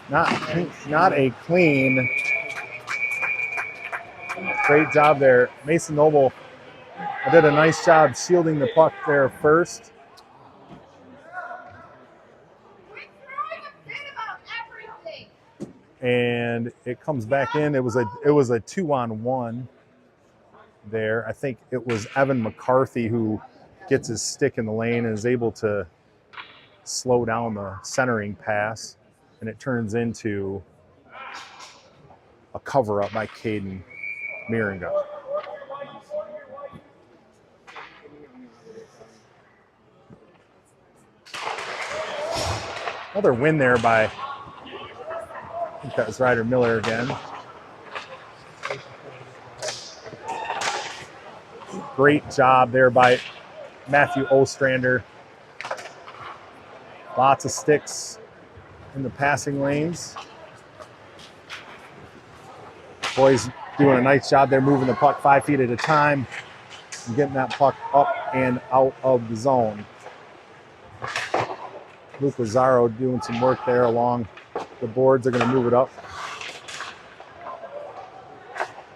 Not a clean. Great job there. Mason Noble did a nice job shielding the puck there first. And it comes back in. It was a 2-on-1. there. I think it was Evan McCarthy who gets his stick in the lane and is able to slow down the centering pass, and it turns into a cover-up by Caden Miringa. Another win there by, I think that was Ryder Miller again. Great job there by Matthew Ostrander. Lots of sticks in the passing lanes. Boys doing a nice job there, moving the puck 5 feet at a time and getting that puck up and out of the zone. Luke Lazaro doing some work there along the boards. They're going to move it up.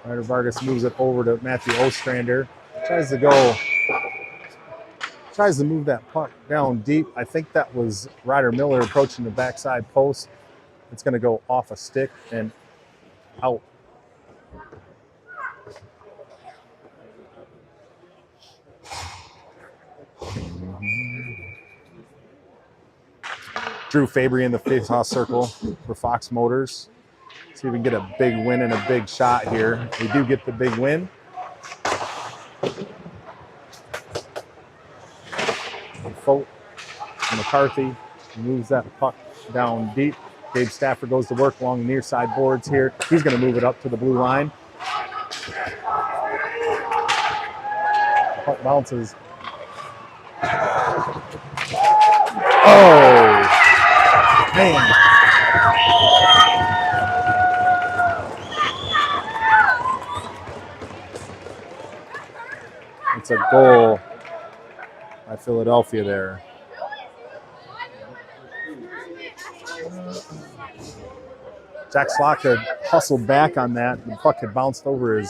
Ryder Vargas moves it over to Matthew Ostrander. Tries to move that puck down deep. I think that was Ryder Miller approaching the backside post. It's going to go off a stick and out. Drew Fabry in the face-off circle for Fox Motors. See if we can get a big win and a big shot here. We do get the big win. Fote McCarthy moves that puck down deep. Gabe Stafford goes to work along the near side boards here. He's going to move it up to the blue line. Puck bounces. Oh, man. It's a goal by Philadelphia there. Jack Slocka hustled back on that. The puck had bounced over his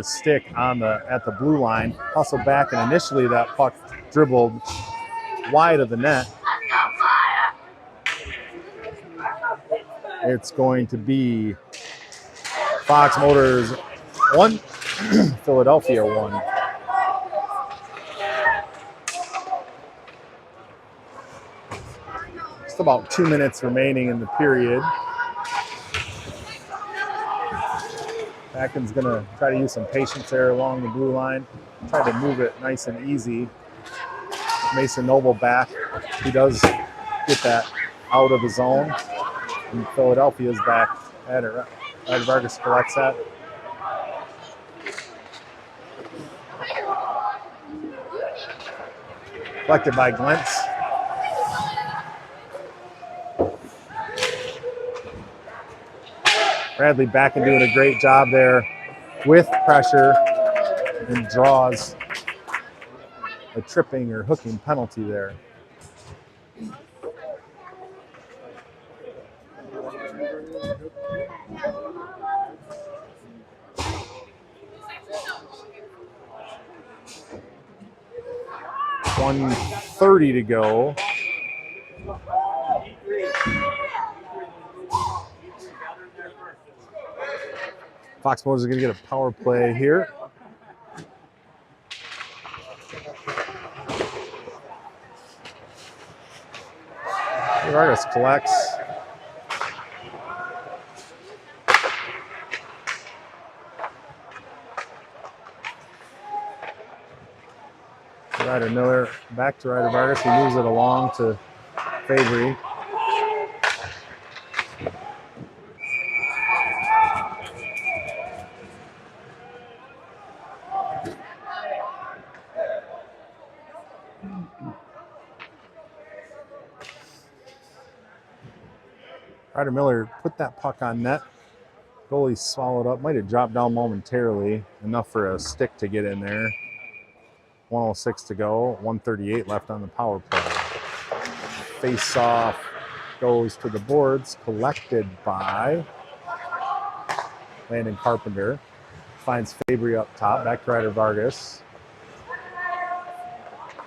stick at the blue line. Hustled back, and initially that puck dribbled wide of the net. It's going to be Fox Motors 1, Philadelphia 1. Just about 2 minutes remaining in the period. Atkin's going to try to use some patience there along the blue line. Try to move it nice and easy. Mason Noble back. He does get that out of the zone. And Philadelphia's back at it. Ryder Vargas collects that. Collected by Glentz. Bradley back and doing a great job there with pressure and draws a tripping or hooking penalty there. .130 to go. Fox Motors is going to get a power play here. Vargas collects. Ryder Miller back to Ryder Vargas. He moves it along to Fabry. Ryder Miller put that puck on net. Goalie swallowed up. Might have dropped down momentarily. Enough for a stick to get in there. 1:06 to go. 1:38 left on the power play. Face off goes to the boards. Collected by Landon Carpenter. Finds Fabry up top. Back to Ryder Vargas.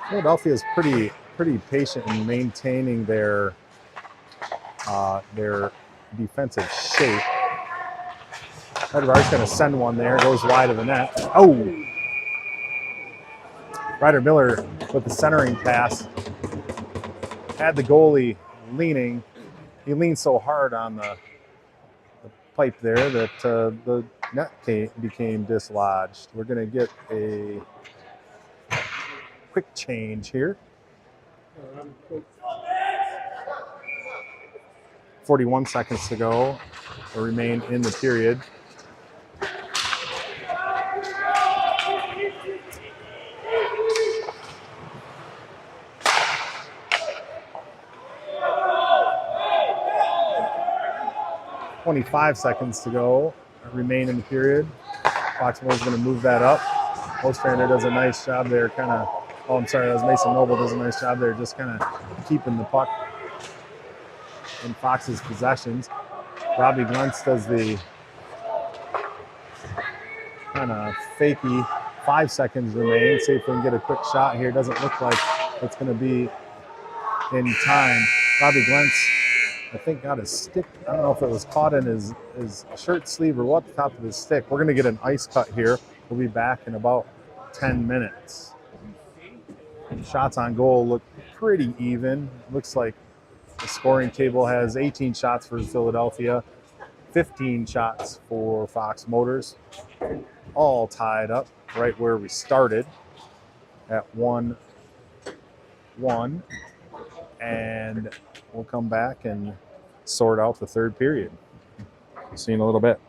Philadelphia is pretty patient in maintaining their defensive shape. Edvar's going to send one there. Goes wide of the net. Oh! Ryder Miller with the centering pass. Had the goalie leaning. He leaned so hard on the pipe there that the net became dislodged. We're going to get a quick change here. 41 seconds to go. Or remain in the period. .25 seconds to go. Remain in the period. Foxmore's going to move that up. Ostrander does a nice job there, kind of. Oh, I'm sorry, that was Mason Noble does a nice job there, just kind of keeping the puck in Fox's possessions. Robbie Glentz does the kind of fakey. 5 seconds remain. See if we can get a quick shot here. Doesn't look like it's going to be in time. Robbie Glentz, I think, got his stick. I don't know if it was caught in his shirt sleeve or what, the top of his stick. We're going to get an ice cut here. We'll be back in about 10 minutes. Shots on goal look pretty even. Looks like the scoring table has 18 shots for Philadelphia, 15 shots for Fox Motors. All tied up right where we started at 1-1. And we'll come back and sort out the third period. See you in a little bit.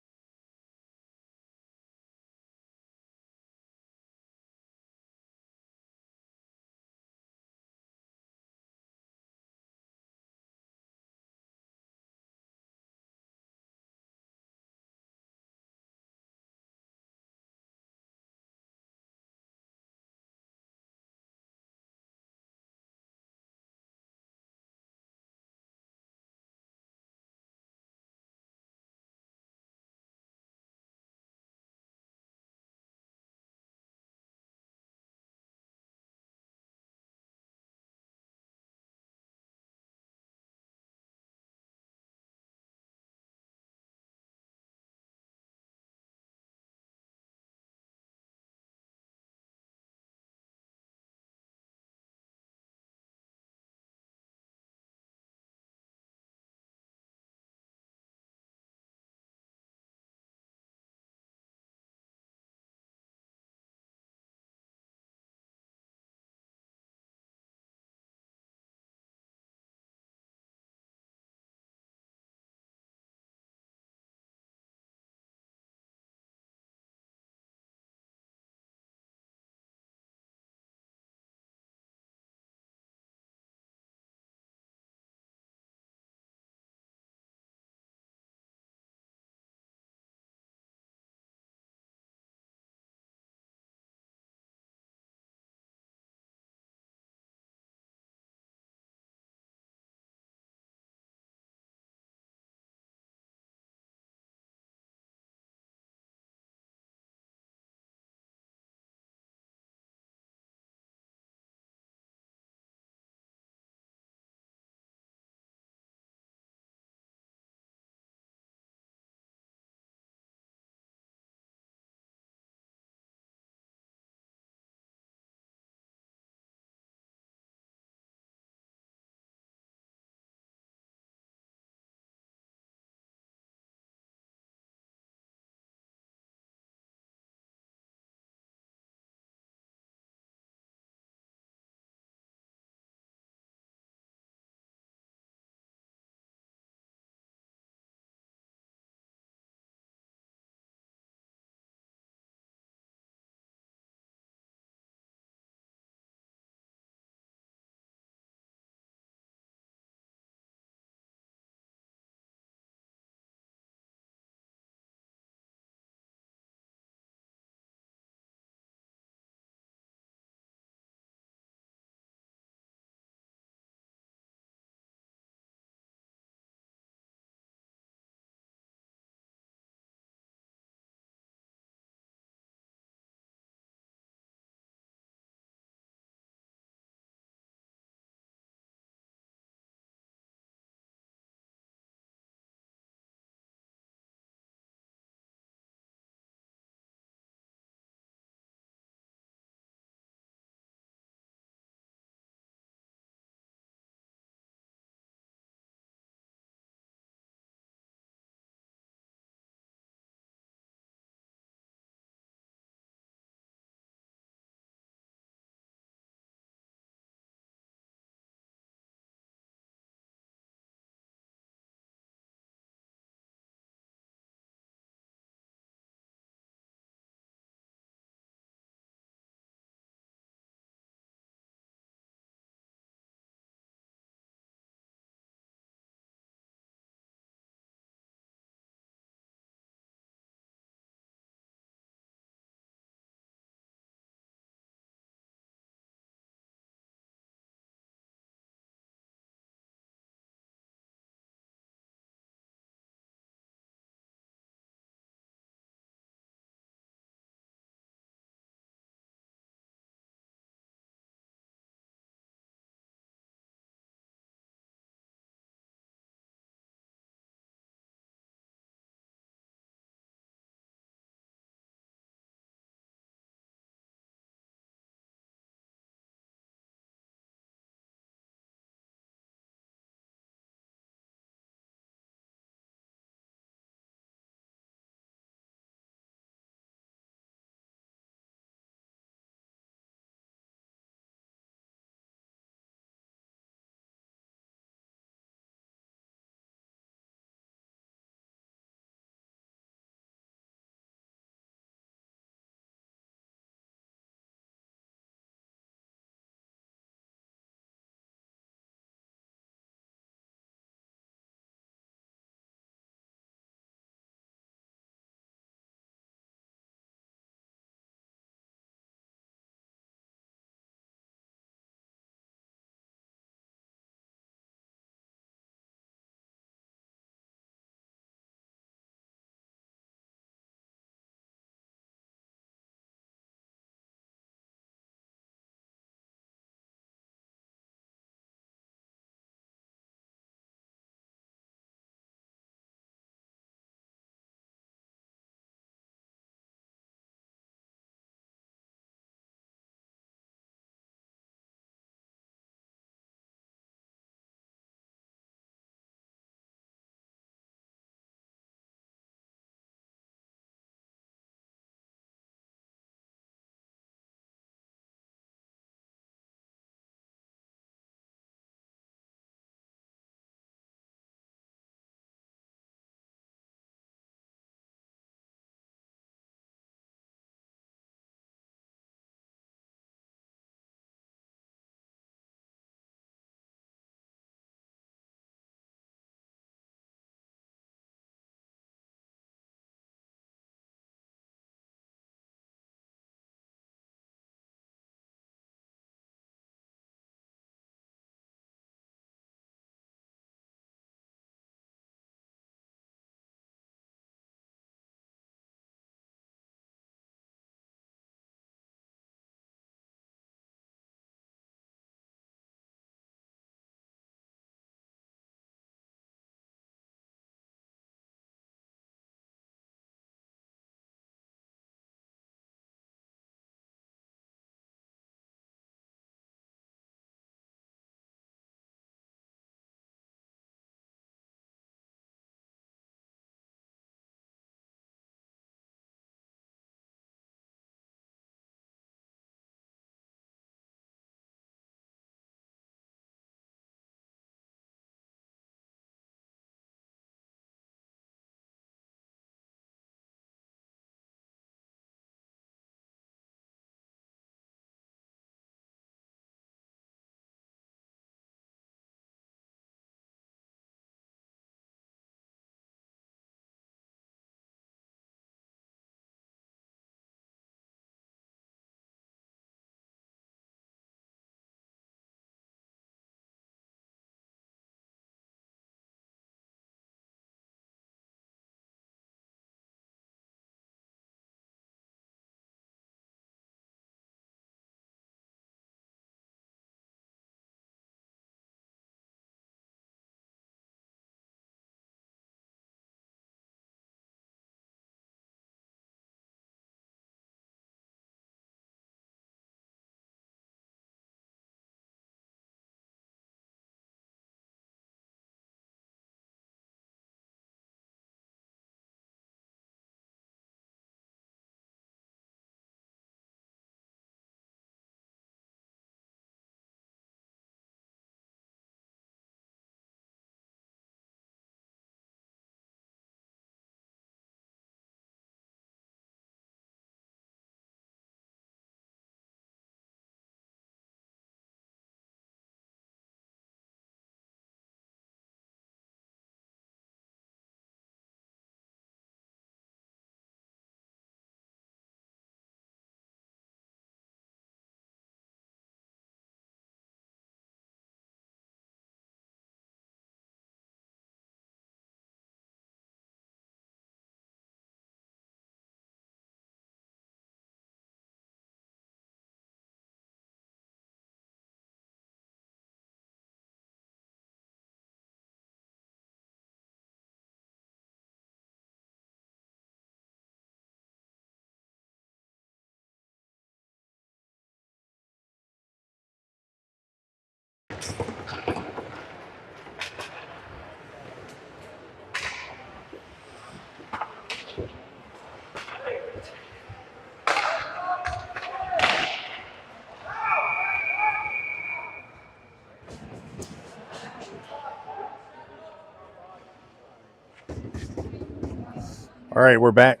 All right, we're back.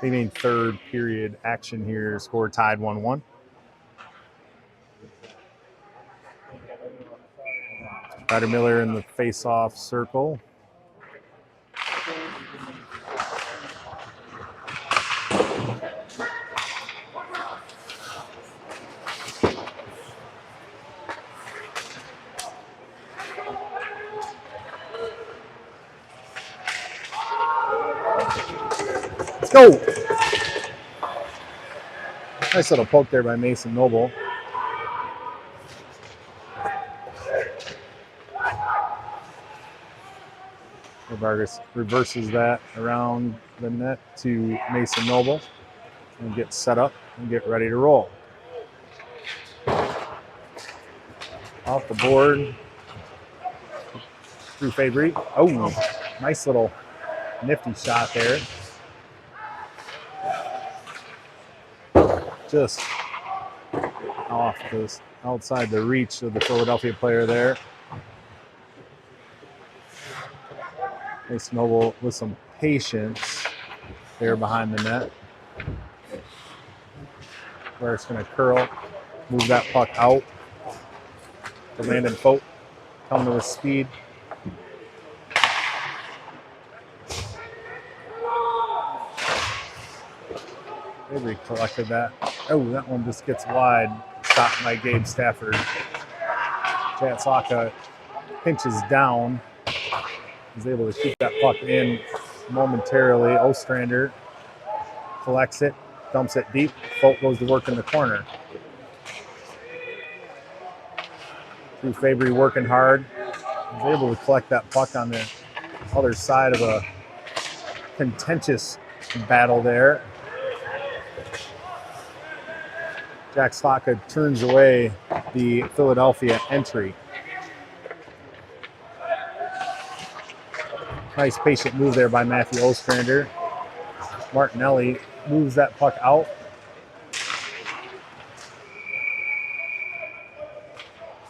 Beginning third period action here. Score tied 1-1. Ryder Miller in the face-off circle. Let's go. Nice little poke there by Mason Noble. Vargas reverses that around the net to Mason Noble and gets set up and get ready to roll. Off the board. Through Fabry. Oh, nice little nifty shot there. Just off this outside the reach of the Philadelphia player there. Mason Noble with some patience there behind the net. Where it's going to curl, move that puck out. The Landon Fote coming to his speed. Avery collected that. Oh, that one just gets wide. Stopped by Gabe Stafford. Jatsaka pinches down. He's able to keep that puck in momentarily. Ostrander collects it, dumps it deep. Fote goes to work in the corner. Drew Fabry working hard. He's able to collect that puck on the other side of a contentious battle there. Jack Slaka turns away the Philadelphia entry. Nice patient move there by Matthew Ostrander. Martinelli moves that puck out.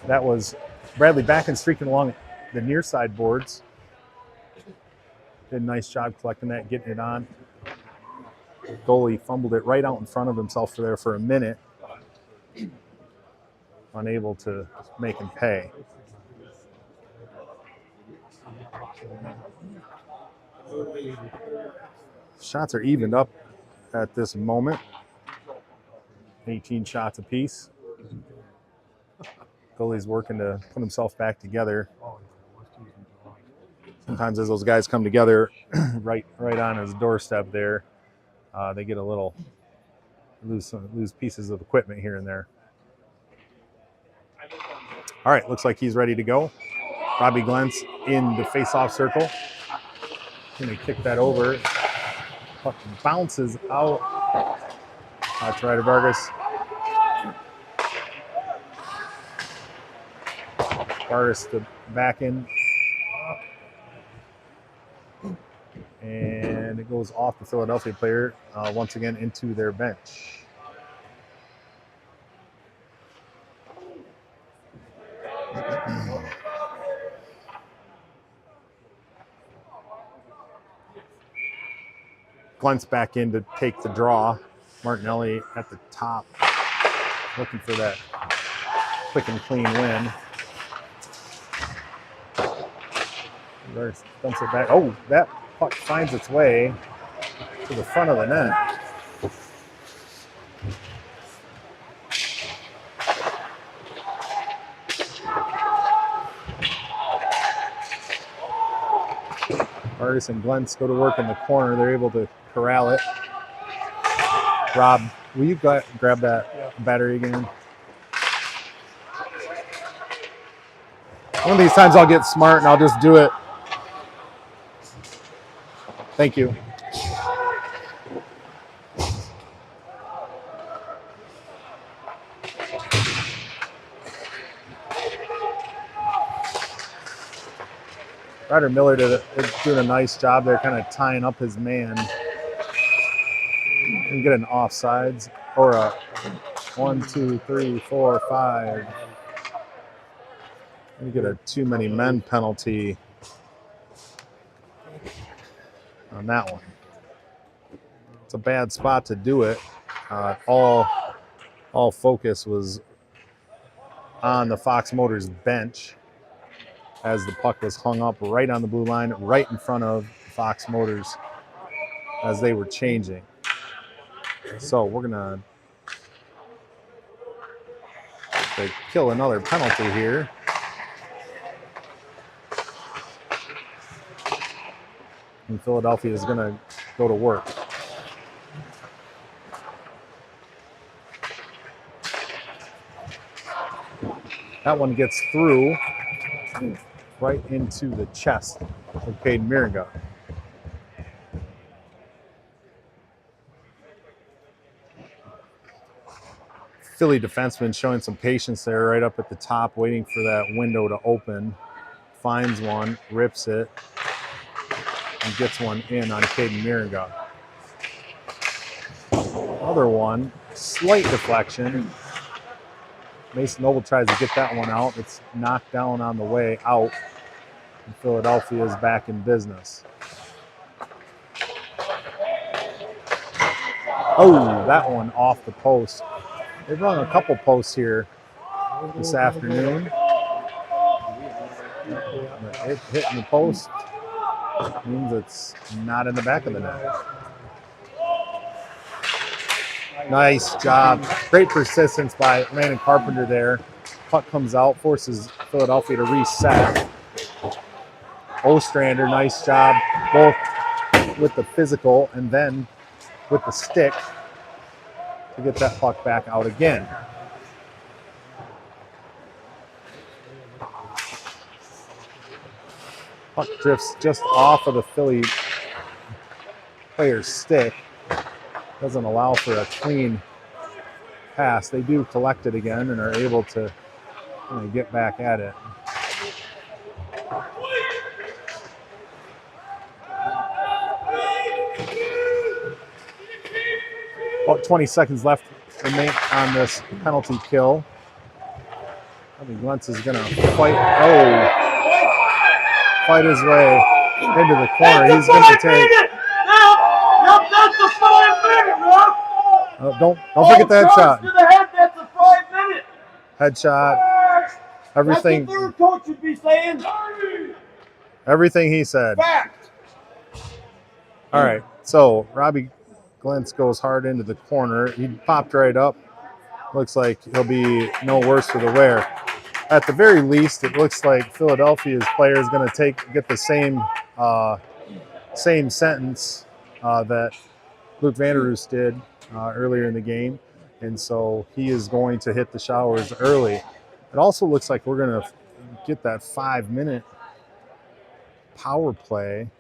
That was Bradley back and streaking along the near side boards. Did a nice job collecting that, getting it on. Goalie fumbled it right out in front of himself for a minute. Unable to make him pay. Shots are evened up at this moment. 18 shots apiece. Goalie's working to put himself back together. Sometimes as those guys come together right on his doorstep there, they get a little lose pieces of equipment here and there. All right, looks like he's ready to go. Robbie Glentz in the face-off circle. Gonna kick that over. Puck bounces out. That's Ryder Vargas. Vargas to back in. And it goes off the Philadelphia player once again into their bench. Glentz back in to take the draw. Martinelli at the top, looking for that quick and clean win. Dumps it back. Oh, that puck finds its way to the front of the net. Vargas and Glentz go to work in the corner. They're able to corral it. Rob, will you grab that battery again? One of these times I'll get smart and I'll just do it. Thank you. Ryder Miller is doing a nice job there, kind of tying up his man. And get an offsides or a 1, 2, 3, 4, 5. You get a too many men penalty on that one. It's a bad spot to do it. All focus was on the Fox Motors bench as the puck was hung up right on the blue line, right in front of Fox Motors as they were changing. So we're gonna kill another penalty here. And Philadelphia is gonna go to work. That one gets through right into the chest of Caden Miringa. Philly defenseman showing some patience there right up at the top, waiting for that window to open. Finds one, rips it, and gets one in on Caden Miringa. Other one, slight deflection. Mason Noble tries to get that one out. It's knocked down on the way out. And Philadelphia is back in business. Oh, that one off the post. They've run a couple posts here this afternoon. It hitting the post means it's not in the back of the net. Nice job. Great persistence by Landon Carpenter there. Puck comes out, forces Philadelphia to reset. Ostrander, nice job, both with the physical and then with the stick to get that puck back out again. Puck drifts just off of the Philly player's stick. Doesn't allow for a clean pass. They do collect it again and are able to get back at it. About 20 seconds left remain on this penalty kill. I think Lentz is going to fight his way into the corner. He's going to take. That's a 5-minute, Rob. Don't forget the headshot. To the head, that's a 5-minute. Headshot. Everything. That's what the third coach would be saying. Everything he said. Fact. All right. So Robbie Glentz goes hard into the corner. He popped right up. Looks like he'll be no worse for the wear. At the very least, it looks like Philadelphia's player is going to get the same sentence that Luke Vanderroos did earlier in the game, and so he is going to hit the showers early. It also looks like we're going to get that 5-minute power play.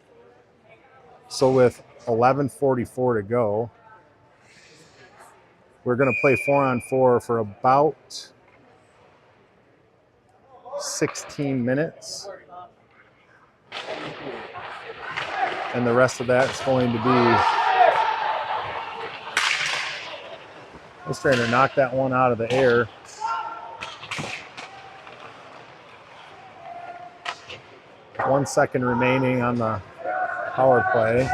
So with 11:44 to go, we're going to play 4-on-4 for about 16 minutes. And the rest of that is going to be. Let's try to knock that one out of the air. One second remaining on the power play.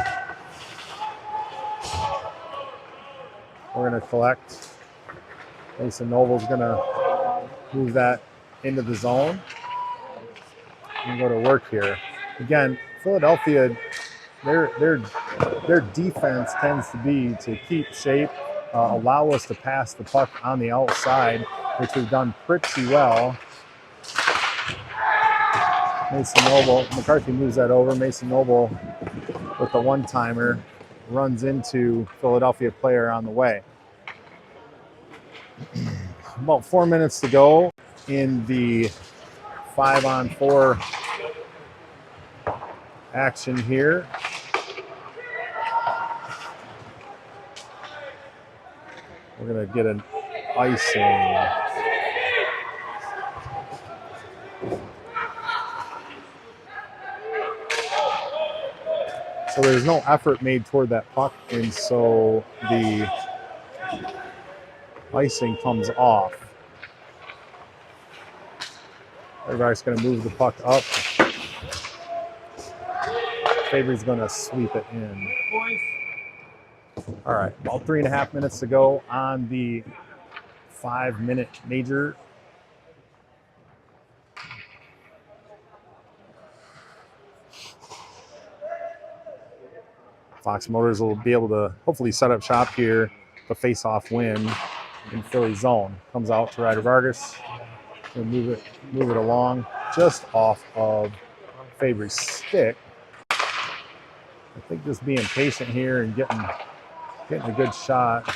We're going to collect. Mason Noble's going to move that into the zone and go to work here. Again, Philadelphia, their defense tends to be to keep shape, allow us to pass the puck on the outside, which we've done pretty well. Mason Noble, McCarthy moves that over. Mason Noble with the one-timer runs into Philadelphia player on the way. About 4 minutes to go in the 5-on-4 action here. We're going to get an icing. So there's no effort made toward that puck, and so the icing comes off. Everybody's going to move the puck up. Fabry's going to sweep it in. All right, about 3.5 minutes to go on the 5-minute major. Fox Motors will be able to hopefully set up shop here. The face-off win in Philly zone. Comes out to Ryder Vargas. And move it along just off of Fabry's stick. I think just being patient here and getting a good shot.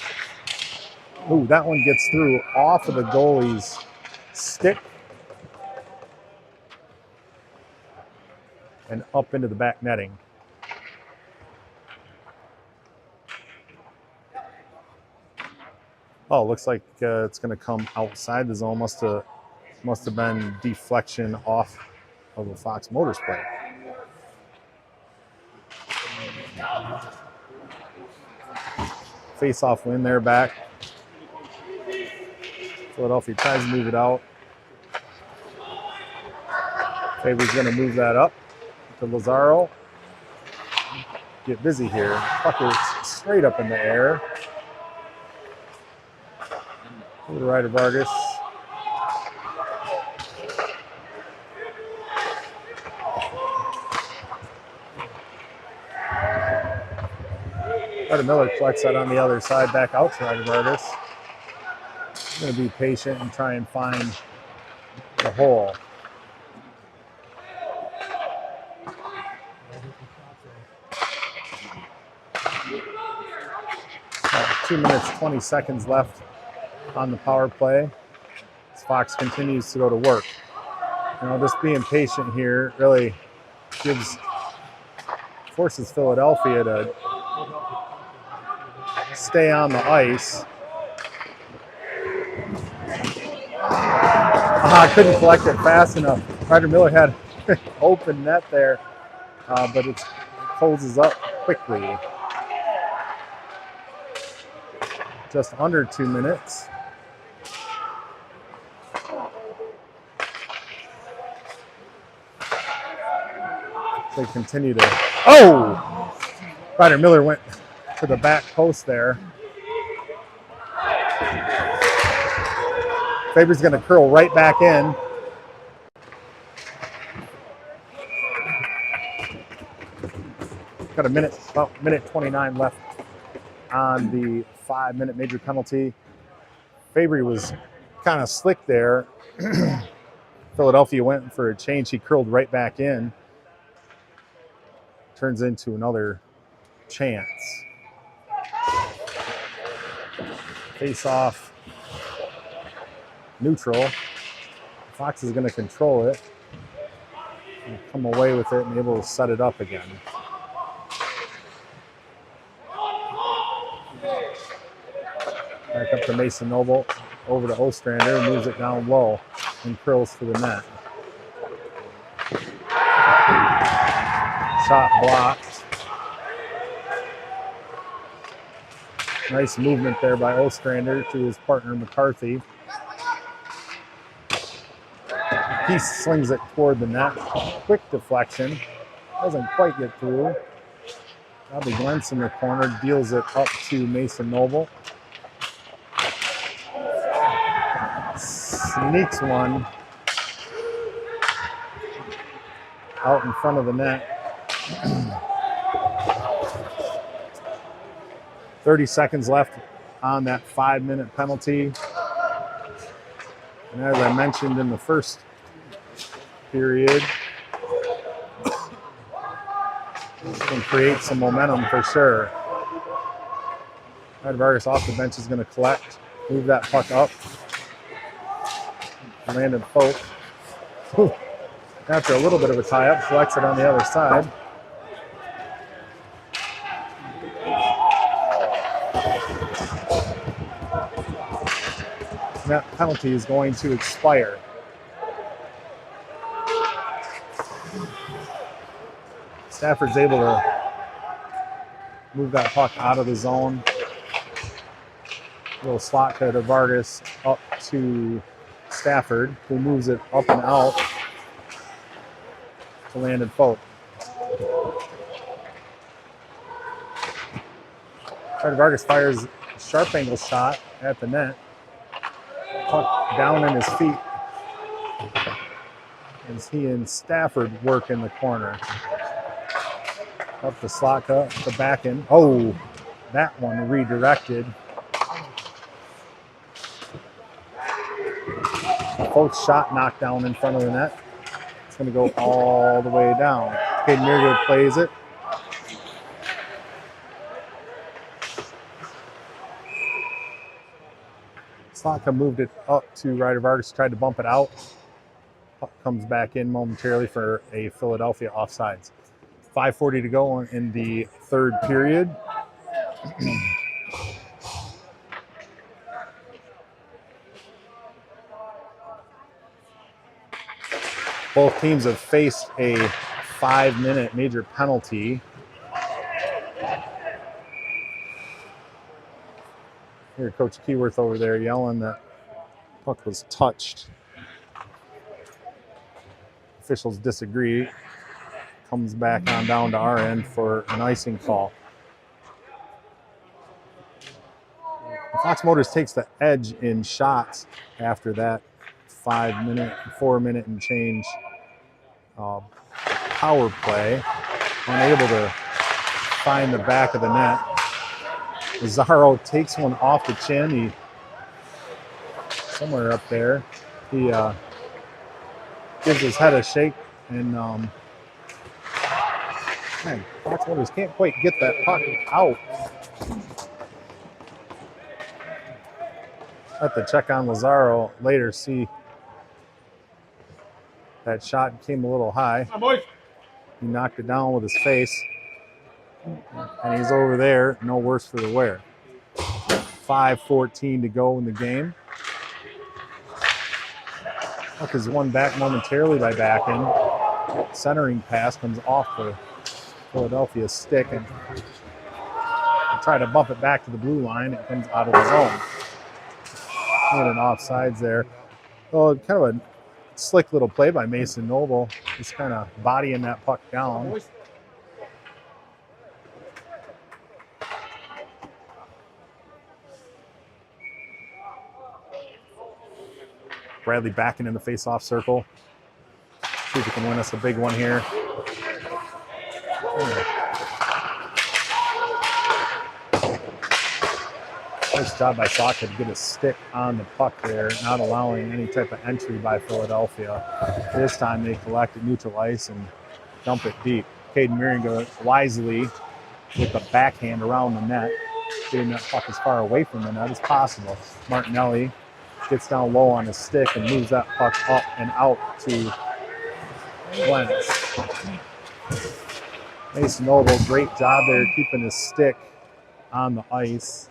Ooh, that one gets through off of the goalie's stick and up into the back netting. Oh, looks like it's going to come outside the zone. Must have been deflection off of a Fox Motors play. Face-off win there back. Philadelphia tries to move it out. Fabry's going to move that up to Lazaro. Get busy here. Puck is straight up in the air. To the right of Vargas. Ryder Miller collects that on the other side, back out to Ryder Vargas. I'm going to be patient and try and find the hole. About 2 minutes, 20 seconds left on the power play. As Fox continues to go to work. Just being patient here really forces Philadelphia to stay on the ice. I couldn't collect it fast enough. Ryder Miller had open net there, but it closes up quickly. Just under 2 minutes. They continue to. Oh! Ryder Miller went to the back post there. Fabry's going to curl right back in. Got about minute 29 left on the 5-minute major penalty. Fabry was kind of slick there. Philadelphia went for a change. He curled right back in. Turns into another chance. Face off. Neutral. Fox is going to control it and come away with it and able to set it up again. Back up to Mason Noble, over to Ostrander, moves it down low and curls to the net. Shot blocked. Nice movement there by Ostrander to his partner McCarthy. He slings it toward the net. Quick deflection. Doesn't quite get through. Bobby Glentz in the corner deals it up to Mason Noble. Sneaks one out in front of the net. 30 seconds left on that 5-minute penalty. And as I mentioned in the first period, can create some momentum for sure. Ryder Vargas off the bench is going to collect, move that puck up. Landon Pope, after a little bit of a tie-up, collects it on the other side. And that penalty is going to expire. Stafford's able to move that puck out of the zone. Little slot cut to Vargas up to Stafford, who moves it up and out to Landon Pope. Ryder Vargas fires a sharp angle shot at the net. Puck down in his feet as he and Stafford work in the corner. Up the Slaka, the back end. Oh, that one redirected. Folks shot knocked down in front of the net. It's going to go all the way down. Caden Mirgo plays it. Slaka moved it up to Ryder Vargas, tried to bump it out. Puck comes back in momentarily for a Philadelphia offsides. 5:40 to go in the third period. Both teams have faced a 5-minute major penalty. Here, Coach Keyworth over there yelling that puck was touched. Officials disagree. Comes back on down to our end for an icing call. Fox Motors takes the edge in shots after that 4 minute and change power play. Unable to find the back of the net. Lazaro takes one off the chin. He somewhere up there. He gives his head a shake, and man, Fox Motors can't quite get that puck out. Have to check on Lazaro later, see that shot came a little high. He knocked it down with his face, and he's over there, no worse for the wear. 5:14 to go in the game. Puck is won back momentarily by Backen. Centering pass comes off the Philadelphia stick and try to bump it back to the blue line. It comes out of the zone. Had an offsides there. Oh, kind of a slick little play by Mason Noble. Just kind of bodying that puck down. Bradley backing in the face-off circle. See if he can win us a big one here. Nice job by Saka to get a stick on the puck there, not allowing any type of entry by Philadelphia. This time they collect at neutral ice and dump it deep. Caden Miranda wisely with the backhand around the net, getting that puck as far away from the net as possible. Martinelli gets down low on his stick and moves that puck up and out to Glennis. Mason Noble, great job there keeping his stick on the ice.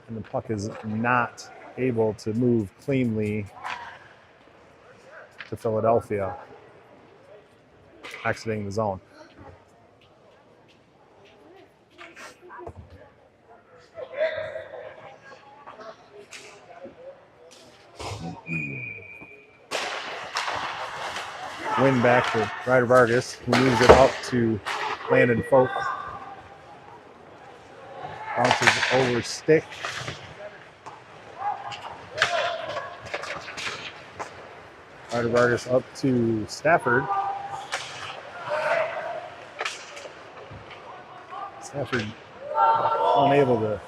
And the puck is not able to move cleanly to Philadelphia, exiting the zone. Win back to Ryder Vargas, who moves it up to Landon Folk. Bounces over stick. Ryder Vargas up to Stafford. Stafford unable to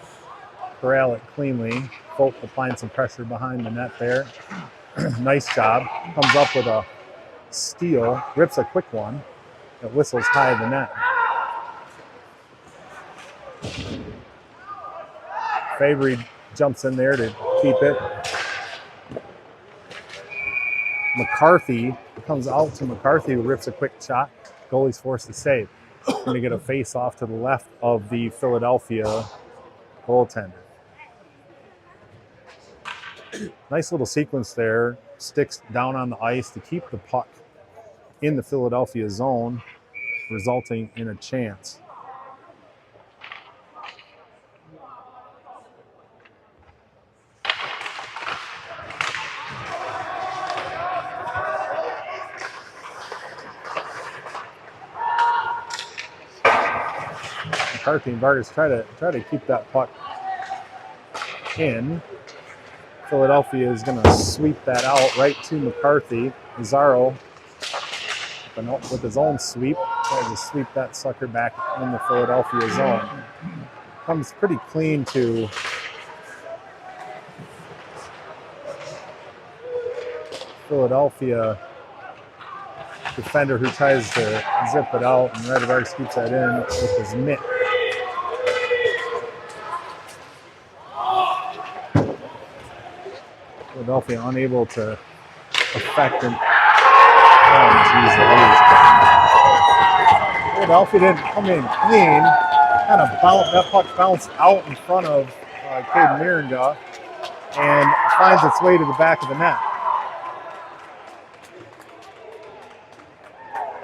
corral it cleanly. Folk applying some pressure behind the net there. Nice job. Comes up with a steal, rips a quick one that whistles high the net. Fabry jumps in there to keep it. McCarthy comes out to McCarthy, who rips a quick shot. Goalie's forced to save. Going to get a face off to the left of the Philadelphia goaltender. Nice little sequence there. Sticks down on the ice to keep the puck in the Philadelphia zone, resulting in a chance. McCarthy and Vargas try to keep that puck in. Philadelphia is going to sweep that out right to McCarthy. Mazzaro with his own sweep tries to sweep that sucker back in the Philadelphia zone. Comes pretty clean to Philadelphia defender who tries to zip it out, and Radovarius keeps that in with his mitt. Philadelphia unable to affect him. Oh, geez, Philadelphia didn't come in clean. Kind of that puck bounced out in front of Cade Miringa and finds its way to the back of the net.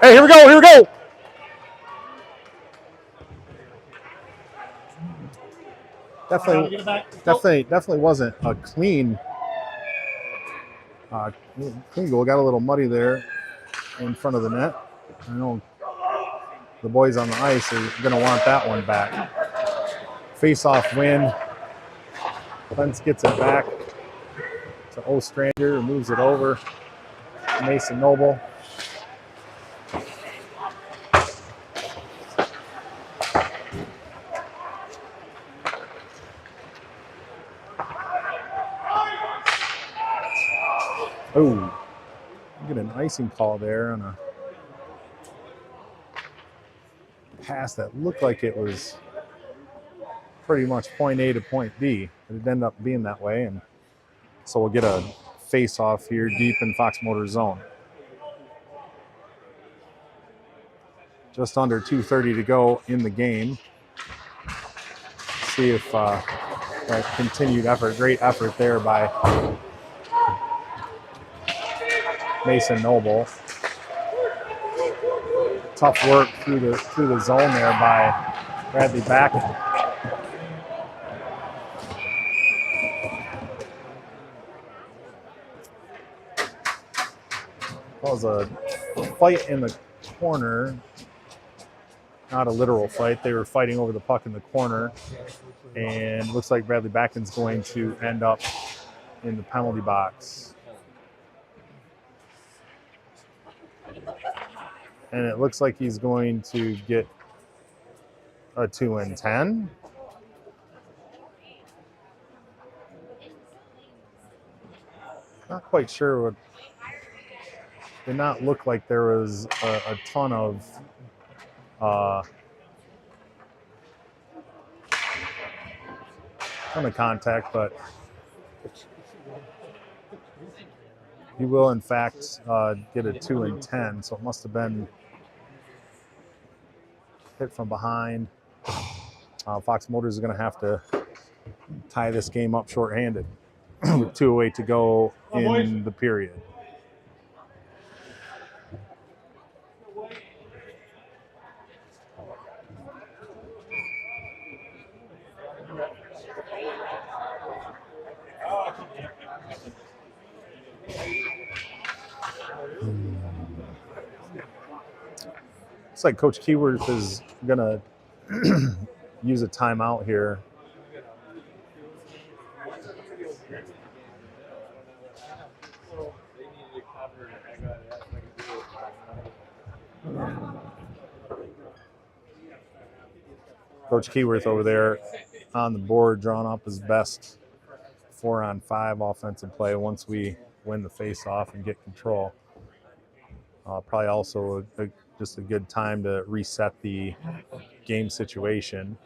Hey, here we go, here we go! Definitely wasn't a clean goal. Got a little muddy there in front of the net. I know the boys on the ice are going to want that one back. Face-off win. Clance gets it back to Ostrander, who moves it over. Mason Noble. Oh, get an icing call there on a pass that looked like it was pretty much point A to point B. It ended up being that way, and so we'll get a face-off here deep in Fox Motors zone. Just under 2:30 to go in the game. See if that continued effort, great effort there by Mason Noble. Tough work through the zone there by Bradley Backen. That was a fight in the corner. Not a literal fight. They were fighting over the puck in the corner. And looks like Bradley Backen's going to end up in the penalty box. And it looks like he's going to get a 2 and 10. Not quite sure what. Did not look like there was a ton of contact, but he will in fact get a 2 and 10. So it must have been hit from behind. Fox Motors is going to have to tie this game up shorthanded with 2:08 to go in the period. Looks like Coach Keyworth is going to use a timeout here. Coach Keyworth over there on the board, drawing up his best 4-on-5 offensive play once we win the face-off and get control. Probably also just a good time to reset the game situation,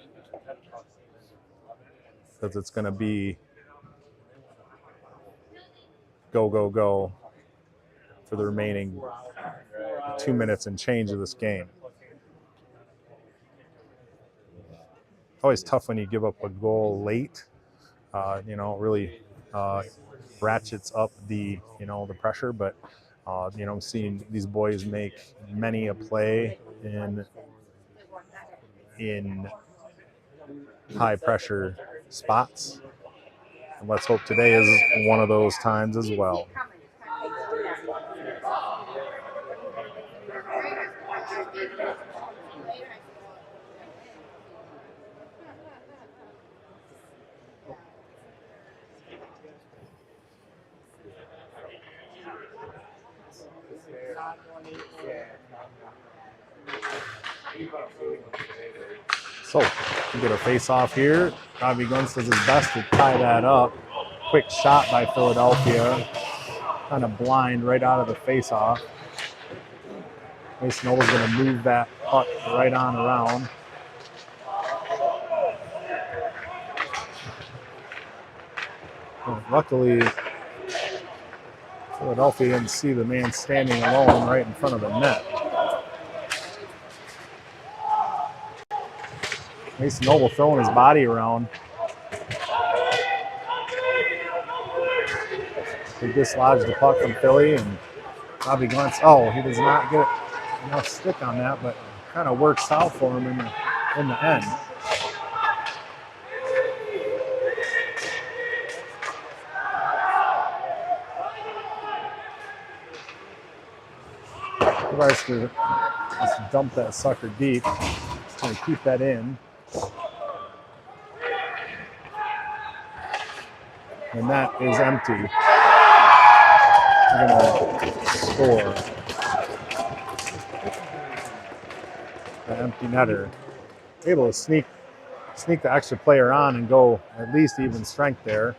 because it's going to be go, go, go for the remaining 2 minutes and change of this game. Always tough when you give up a goal late. Really ratchets up the pressure, but I'm seeing these boys make many a play in high pressure spots. And let's hope today is one of those times as well. So we get a face off here. Bobby Guntz does his best to tie that up. Quick shot by Philadelphia. Kind of blind right out of the face off. Mason Noble's going to move that puck right on around. And luckily, Philadelphia didn't see the man standing alone right in front of the net. Mason Noble throwing his body around. He dislodged the puck from Philly, and Bobby Guntz, he does not get enough stick on that, but kind of works out for him in the end. Let's dump that sucker deep. Just going to keep that in. And that is empty. We're going to score. The empty netter. Able to sneak the extra player on and go at least even strength there.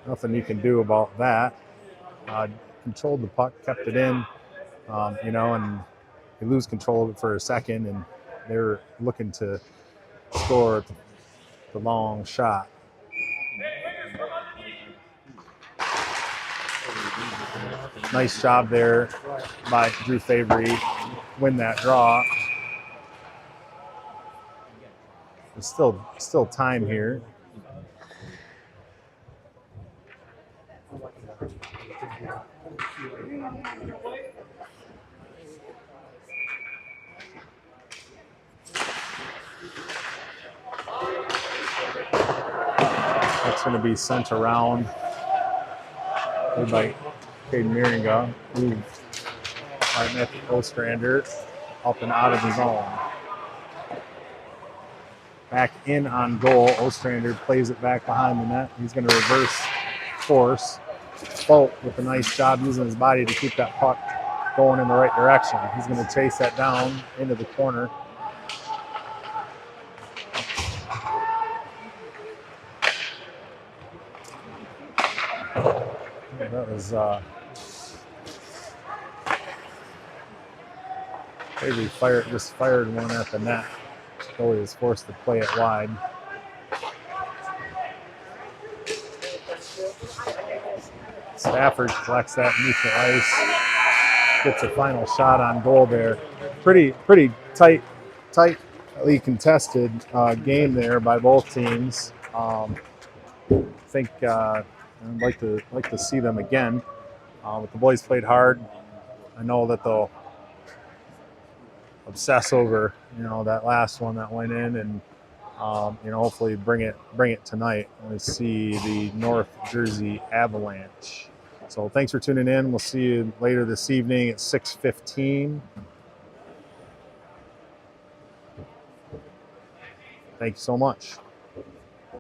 Nothing you can do about that. Controlled the puck, kept it in, and you lose control of it for a second, and they were looking to score the long shot. Nice job there by Drew Favory. Win that draw. There's still time here. That's going to be sent around by Caden Miringa, moved by Matthew Ostrander up and out of his own. Back in on goal. Ostrander plays it back behind the net. He's going to reverse course. Bolt with a nice job using his body to keep that puck going in the right direction. He's going to chase that down into the corner. That was maybe just fired one at the net. Goalie was forced to play it wide. Stafford collects that beneath the ice, gets a final shot on goal there. Pretty tightly contested game there by both teams. I think I'd like to see them again. But the boys played hard. I know that they'll obsess over that last one that went in, and hopefully bring it tonight when we see the North Jersey Avalanche. So thanks for tuning in. We'll see you later this evening at 6:15. Thank you so much.